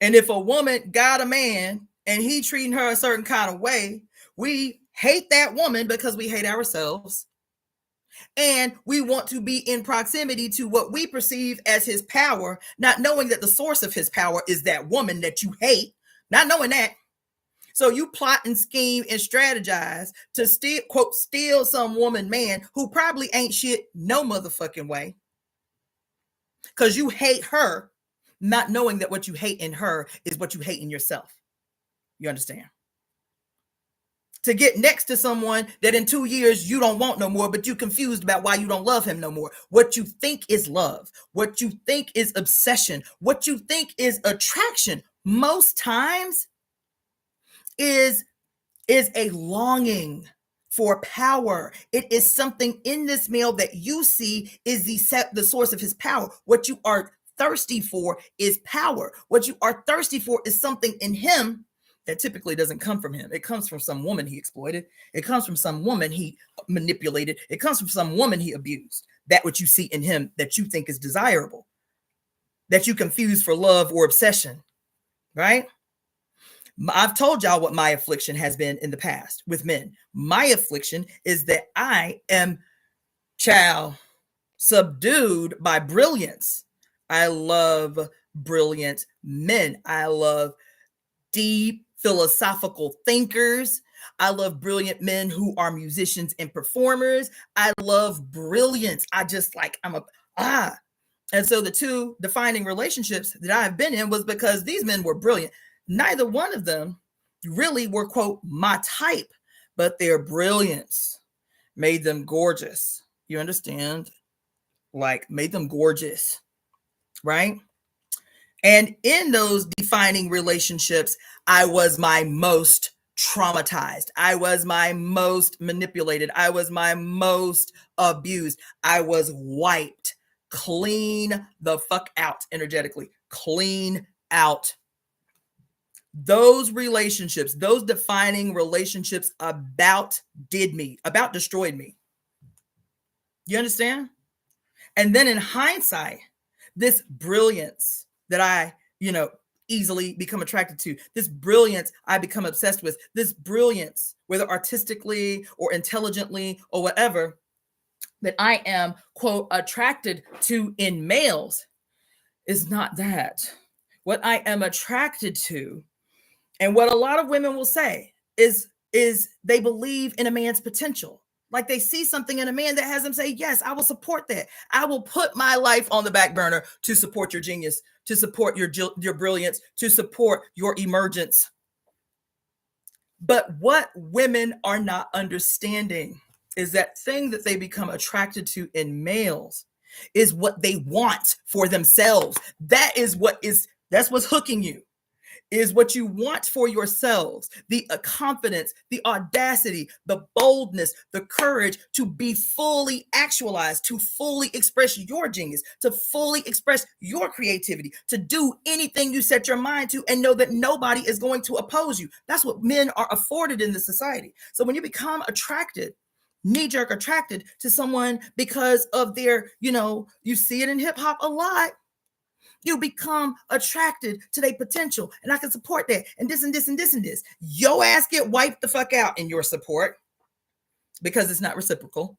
And if a woman got a man and he treating her a certain kind of way, we hate that woman because we hate ourselves. And we want to be in proximity to what we perceive as his power, not knowing that the source of his power is that woman that you hate, not knowing that. So you plot and scheme and strategize to steal, quote, steal some woman man who probably ain't shit no motherfucking way. Because you hate her, not knowing that what you hate in her is what you hate in yourself. You understand? To get next to someone that in 2 years you don't want no more, but you're confused about why you don't love him no more. What you think is love, what you think is obsession, what you think is attraction, most times is a longing for power. It is something in this male that you see is the source of his power. What you are thirsty for is power. What you are thirsty for is something in him that typically doesn't come from him. It comes from some woman he exploited. It comes from some woman he manipulated. It comes from some woman he abused. That what you see in him that you think is desirable, that you confuse for love or obsession, right? I've told y'all what my affliction has been in the past with men. My affliction is that I am, subdued by brilliance. I love brilliant men. I love deep philosophical thinkers. I love brilliant men who are musicians and performers. I love brilliance. And so the two defining relationships that I've been in was because these men were brilliant. Neither one of them really were, quote, my type, but their brilliance made them gorgeous. You understand? Like, made them gorgeous, right? And in those defining relationships, I was my most traumatized. I was my most manipulated. I was my most abused. I was wiped clean the fuck out energetically. Clean out. Those relationships, those defining relationships about destroyed me. You understand? And then in hindsight, this brilliance that I, easily become attracted to, this brilliance I become obsessed with, this brilliance, whether artistically or intelligently or whatever, that I am, quote, attracted to in males is not that. What I am attracted to, and what a lot of women will say is they believe in a man's potential. Like they see something in a man that has them say, yes, I will support that. I will put my life on the back burner to support your genius, to support your brilliance, to support your emergence. But what women are not understanding is that thing that they become attracted to in males is what they want for themselves. That's what's hooking you. Is what you want for yourselves, the confidence, the audacity, the boldness, the courage to be fully actualized, to fully express your genius, to fully express your creativity, to do anything you set your mind to and know that nobody is going to oppose you. That's what men are afforded in this society. So when you become attracted, knee-jerk attracted to someone because of their, you see it in hip hop a lot. You become attracted to their potential. And I can support that. And this and this and this and this. Your ass get wiped the fuck out in your support because it's not reciprocal.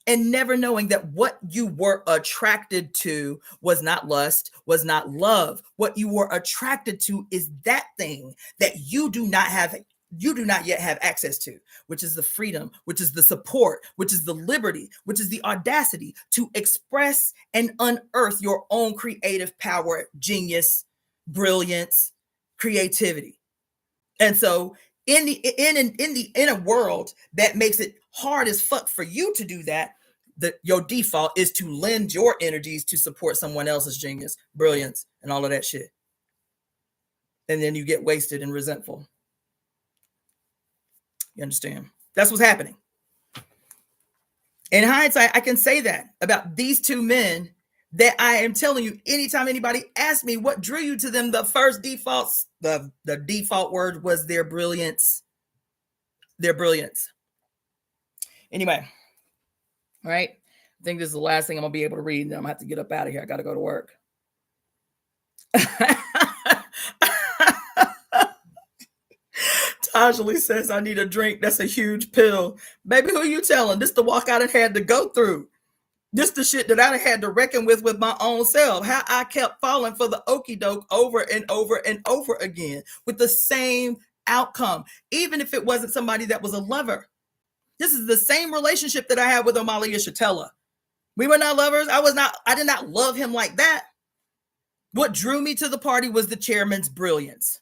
And never knowing that what you were attracted to was not lust, was not love. What you were attracted to is that thing that you do not have you do not yet have access to, which is the freedom, which is the support, which is the liberty, which is the audacity to express and unearth your own creative power, genius, brilliance, creativity. And so in a world that makes it hard as fuck for you to do that, your default is to lend your energies to support someone else's genius, brilliance, and all of that shit. And then you get wasted and resentful. You understand? That's what's happening. In hindsight, I can say that about these two men that I am telling you, anytime anybody asks me what drew you to them, the first defaults, the default word was their brilliance. Their brilliance. Anyway, all right. I think this is the last thing I'm going to be able to read, and then I'm going to have to get up out of here. I got to go to work. Tajali says, I need a drink. That's a huge pill. Baby, who you telling? This the walk I done had to go through. This the shit that I done had to reckon with my own self. How I kept falling for the okie doke over and over and over again with the same outcome, even if it wasn't somebody that was a lover. This is the same relationship that I had with Amalia Shatella. We were not lovers. I did not love him like that. What drew me to the party was the chairman's brilliance.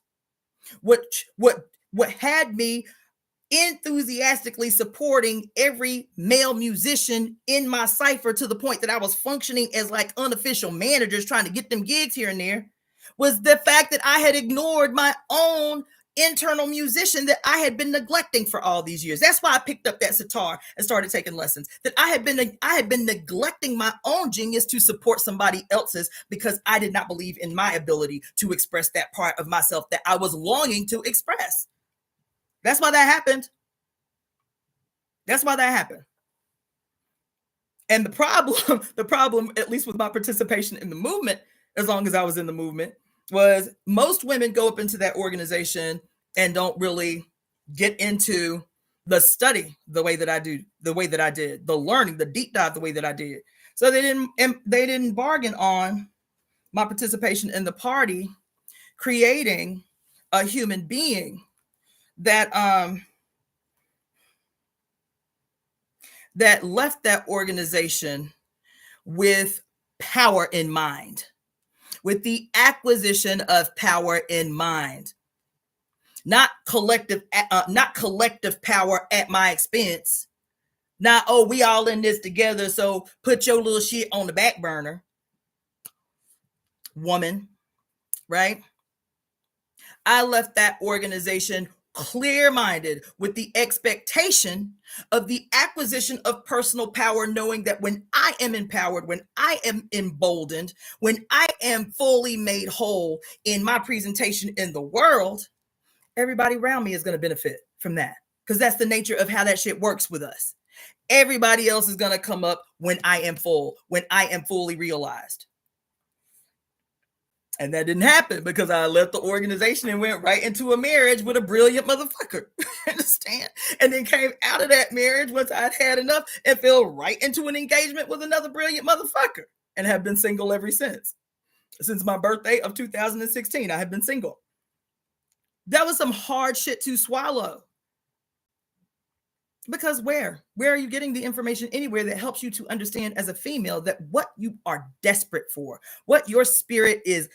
What had me enthusiastically supporting every male musician in my cipher to the point that I was functioning as like unofficial managers trying to get them gigs here and there was the fact that I had ignored my own internal musician that I had been neglecting for all these years. That's why I picked up that sitar and started taking lessons. That I had been neglecting my own genius to support somebody else's because I did not believe in my ability to express that part of myself that I was longing to express. That's why that happened. That's why that happened. And the problem, at least with my participation in the movement, as long as I was in the movement, was most women go up into that organization and don't really get into the study the way that I did, the learning, the deep dive the way that I did. So they didn't bargain on my participation in the party, creating a human being that left that organization with power in mind, with the acquisition of power in mind, not collective power at my expense. Not, oh, we all in this together, so put your little shit on the back burner, woman, right? I left that organization clear-minded with the expectation of the acquisition of personal power, knowing that when I am empowered, when I am emboldened, when I am fully made whole in my presentation in the world, everybody around me is going to benefit from that, because that's the nature of how that shit works with us. Everybody else is going to come up when I am full, when I am fully realized. And that didn't happen because I left the organization and went right into a marriage with a brilliant motherfucker. Understand? And then came out of that marriage once I'd had enough and fell right into an engagement with another brilliant motherfucker, and have been single ever since. Since my birthday of 2016, I have been single. That was some hard shit to swallow. Because where are you getting the information anywhere that helps you to understand as a female that what you are desperate for, what your spirit is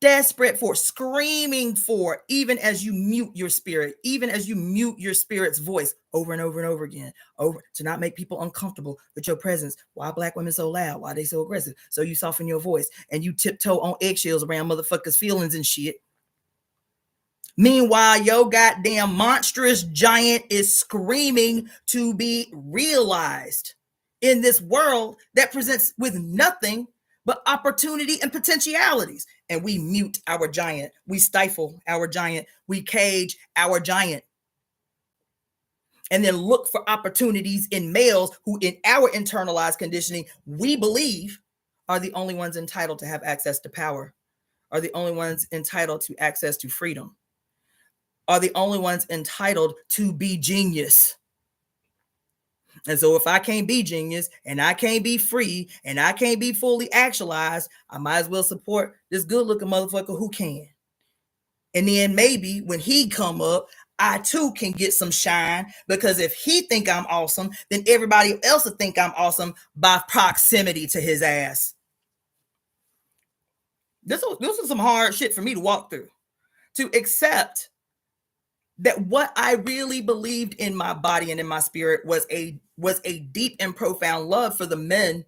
desperate for, screaming for, even as you mute your spirit, even as you mute your spirit's voice over and over and over again, over to not make people uncomfortable with your presence. Why Black women so loud? Why they so aggressive? So you soften your voice and you tiptoe on eggshells around motherfuckers' feelings and shit. Meanwhile, your goddamn monstrous giant is screaming to be realized in this world that presents with nothing but opportunity and potentialities. And we mute our giant. We stifle our giant. We cage our giant. And then look for opportunities in males who, in our internalized conditioning, we believe are the only ones entitled to have access to power, are the only ones entitled to access to freedom, are the only ones entitled to be genius. And so if I can't be genius and I can't be free and I can't be fully actualized, I might as well support this good looking motherfucker who can. And then maybe when he come up, I too can get some shine, because if he think I'm awesome, then everybody else will think I'm awesome by proximity to his ass. This was some hard shit for me to walk through, to accept that what I really believed in my body and in my spirit was a deep and profound love for the men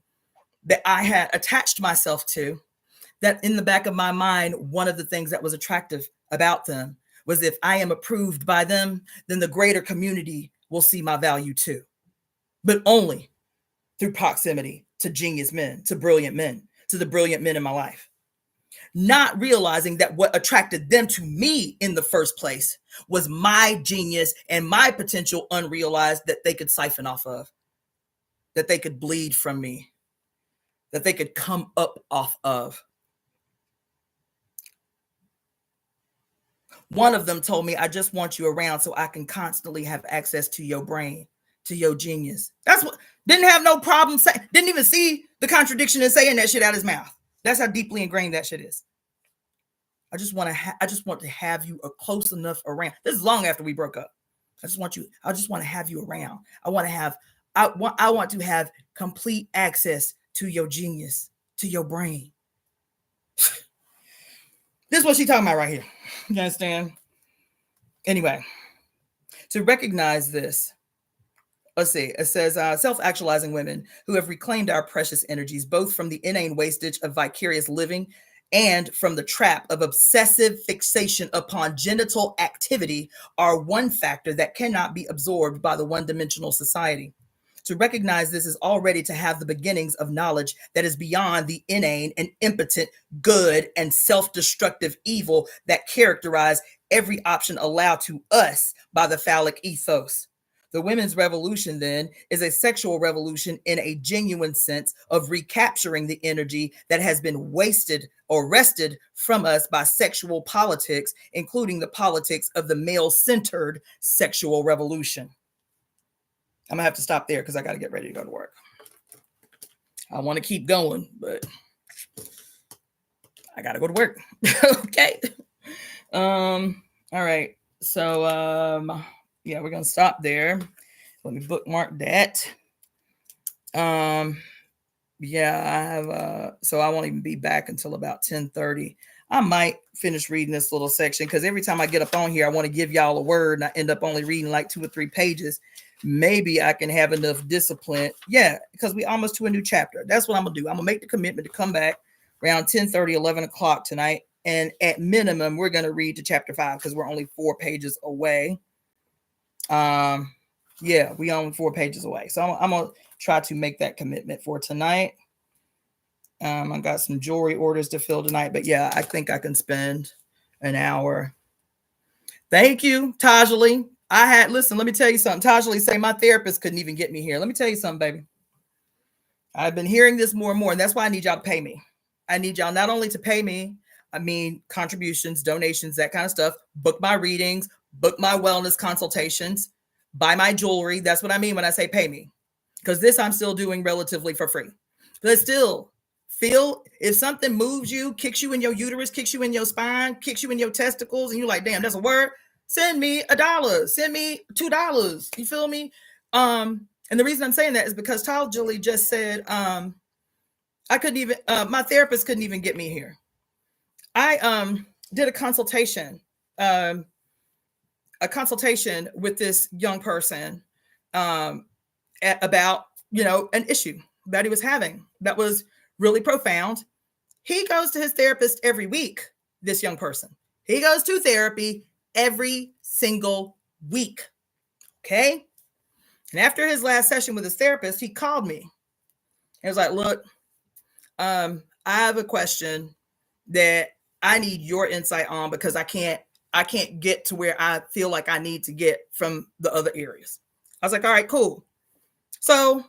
that I had attached myself to. That in the back of my mind, one of the things that was attractive about them was, if I am approved by them, then the greater community will see my value too, but only through proximity to genius men, to brilliant men, to the brilliant men in my life. Not realizing that what attracted them to me in the first place was my genius and my potential unrealized that they could siphon off of, that they could bleed from me, that they could come up off of. One of them told me, I just want you around so I can constantly have access to your brain, to your genius. That's what, didn't have no problem saying, didn't even see the contradiction in saying that shit out of his mouth. That's how deeply ingrained that shit is. I just want to have you close enough around. This is long after we broke up. I just want to have you around. I want to have complete access to your genius, to your brain. This is what she's talking about right here. You understand? Anyway, to recognize this, let's see. It says, self-actualizing women who have reclaimed our precious energies, both from the inane wastage of vicarious living and from the trap of obsessive fixation upon genital activity, are one factor that cannot be absorbed by the one-dimensional society. To recognize this is already to have the beginnings of knowledge that is beyond the inane and impotent good and self-destructive evil that characterize every option allowed to us by the phallic ethos. The women's revolution, then, is a sexual revolution in a genuine sense of recapturing the energy that has been wasted or wrested from us by sexual politics, including the politics of the male-centered sexual revolution. I'm going to have to stop there because I got to get ready to go to work. I want to keep going, but I got to go to work. Okay. All right. So, yeah, we're going to stop there. Let me bookmark that. Yeah, I have, so I won't even be back until about 10:30. I might finish reading this little section because every time I get up on here, I want to give y'all a word and I end up only reading like 2 or 3 pages. Maybe I can have enough discipline. Yeah, because we almost to a new chapter. That's what I'm going to do. I'm going to make the commitment to come back around 10:30, 11 o'clock tonight. And at minimum, we're going to read to chapter 5 because we're only 4 pages away. Yeah, we only 4 pages away. So I'm going to try to make that commitment for tonight. I got some jewelry orders to fill tonight, but yeah, I think I can spend an hour. Thank you, Tajali. Listen, let me tell you something. Tajali say my therapist couldn't even get me here. Let me tell you something, baby. I've been hearing this more and more, and that's why I need y'all to pay me. I need y'all not only to pay me, I mean, contributions, donations, that kind of stuff, book my readings, book my wellness consultations, buy my jewelry. That's what I mean when I say pay me, because this I'm still doing relatively for free. But still, feel if something moves you, kicks you in your uterus, kicks you in your spine, kicks you in your testicles, and you're like, damn, that's a word. Send me $1, send me $2. You feel me? And the reason I'm saying that is because Tajali just said, I couldn't even, my therapist couldn't even get me here. I did a consultation with this young person about, an issue that he was having that was really profound. He goes to his therapist every week, this young person. He goes to therapy every single week. Okay. And after his last session with his therapist, he called me. He was like, look, I have a question that I need your insight on because I can't get to where I feel like I need to get from the other areas. I was like, all right, cool. So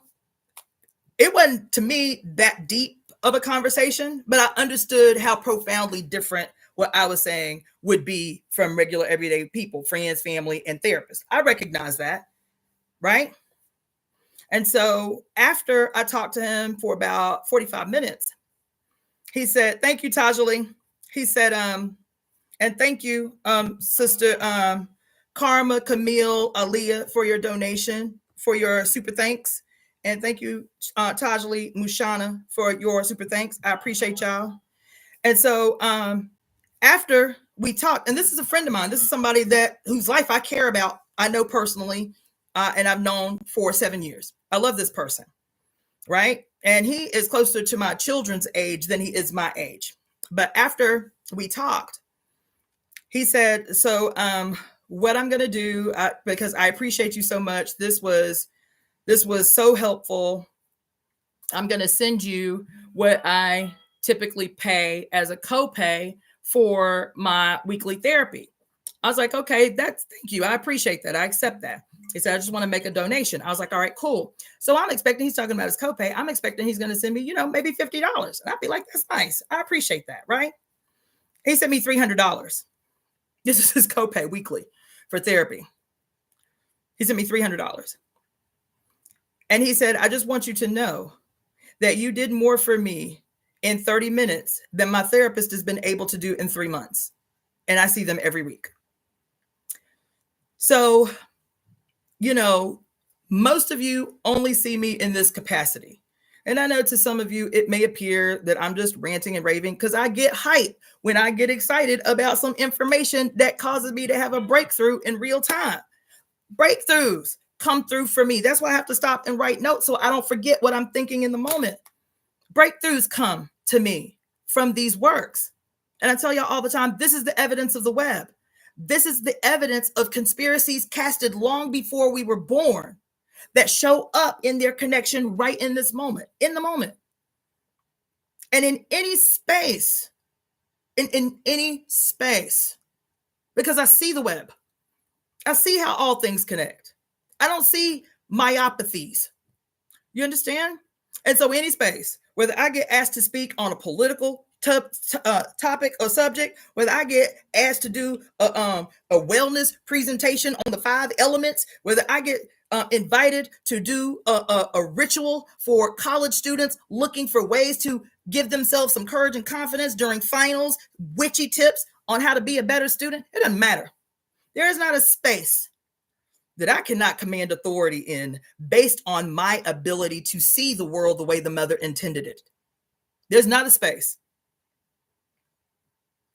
it wasn't to me that deep of a conversation, but I understood how profoundly different what I was saying would be from regular everyday people, friends, family, and therapists. I recognize that, right? And so after I talked to him for about 45 minutes, he said, thank you, Tajali. He said, and thank you, Sister Karma, Camille, Aaliyah for your donation, for your super thanks. And thank you, Tajali, Mushana, for your super thanks. I appreciate y'all. And so after we talked, and this is a friend of mine, this is somebody whose life I care about, I know personally, and I've known for 7 years. I love this person, right? And he is closer to my children's age than he is my age. But after we talked, he said, so what I'm going to do, because I appreciate you so much, this was so helpful. I'm going to send you what I typically pay as a copay for my weekly therapy. I was like, okay, thank you. I appreciate that. I accept that. He said, I just want to make a donation. I was like, all right, cool. So I'm expecting, he's talking about his copay. I'm expecting he's going to send me, maybe $50. And I'd be like, that's nice. I appreciate that. Right. He sent me $300. This is his copay weekly for therapy. He sent me $300. And he said, I just want you to know that you did more for me in 30 minutes than my therapist has been able to do in 3 months. And I see them every week. So, most of you only see me in this capacity. And I know to some of you, it may appear that I'm just ranting and raving because I get hyped when I get excited about some information that causes me to have a breakthrough in real time. Breakthroughs come through for me. That's why I have to stop and write notes so I don't forget what I'm thinking in the moment. Breakthroughs come to me from these works. And I tell y'all all the time, this is the evidence of the web. This is the evidence of conspiracies casted long before we were born that show up in their connection right in this moment, in the moment. And in any space, in any space, because I see the web. I see how all things connect. I don't see myopathies. You understand? And so any space, whether I get asked to speak on a political topic or subject, whether I get asked to do a wellness presentation on the 5 elements, whether I get invited to do a ritual for college students looking for ways to give themselves some courage and confidence during finals, witchy tips on how to be a better student, it doesn't matter. There is not a space that I cannot command authority in based on my ability to see the world the way the mother intended it. There's not a space.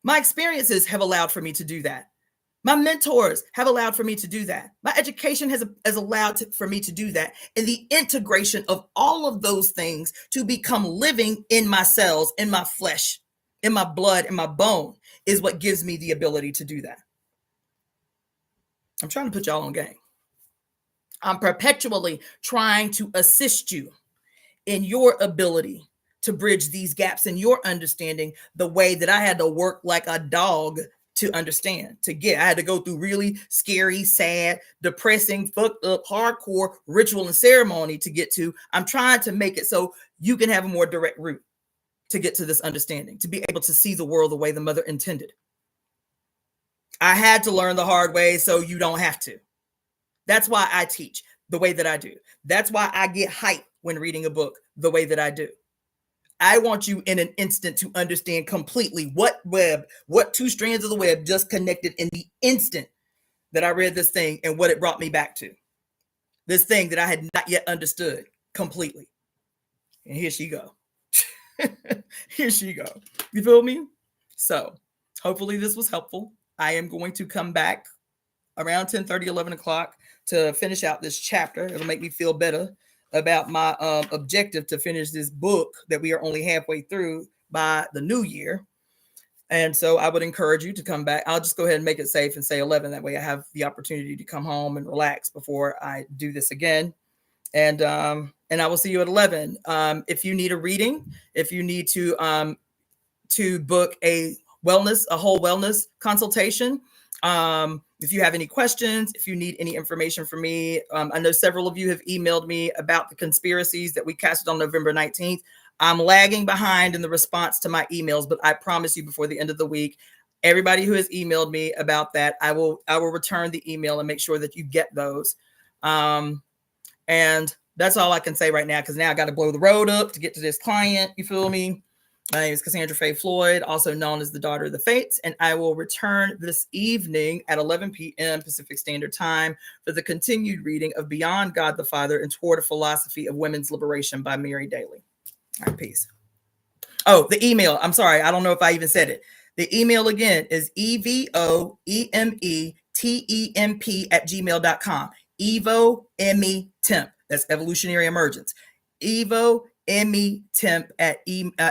My experiences have allowed for me to do that. My mentors have allowed for me to do that. My education has allowed for me to do that. And the integration of all of those things to become living in my cells, in my flesh, in my blood, in my bone is what gives me the ability to do that. I'm trying to put y'all on game. I'm perpetually trying to assist you in your ability to bridge these gaps in your understanding the way that I had to work like a dog to understand, to get. I had to go through really scary, sad, depressing, fucked up, hardcore ritual and ceremony to get to. I'm trying to make it so you can have a more direct route to get to this understanding, to be able to see the world the way the mother intended. I had to learn the hard way so you don't have to. That's why I teach the way that I do. That's why I get hyped when reading a book the way that I do. I want you in an instant to understand completely what 2 strands of the web just connected in the instant that I read this thing and what it brought me back to. This thing that I had not yet understood completely. And here she go. Here she go. You feel me? So hopefully this was helpful. I am going to come back around 10:30, 11 o'clock to finish out this chapter. It'll make me feel better about my objective to finish this book that we are only halfway through by the new year. And so I would encourage you to come back. I'll just go ahead and make it safe and say 11. That way I have the opportunity to come home and relax before I do this again. And I will see you at 11. If you need a reading, if you need to book a whole wellness consultation, if you have any questions, if you need any information from me, I know several of you have emailed me about the conspiracies that we casted on November 19th. I'm lagging behind in the response to my emails, but I promise you before the end of the week, everybody who has emailed me about that, I will return the email and make sure that you get those. And that's all I can say right now, because now I got to blow the road up to get to this client. You feel me? My name is Cassandra-Floyd, also known as the Daughter of the Fates, and I will return this evening at 11 p.m. Pacific Standard Time for the continued reading of Beyond God the Father and Toward a Philosophy of Women's Liberation by Mary Daly. All right, peace. Oh, the email. I'm sorry. I don't know if I even said it. The email again is EvoEmeTemp @gmail.com. That's evolutionary emergence. EvoEmeTemp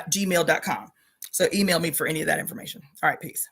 @gmail.com. So email me for any of that information. All right, peace.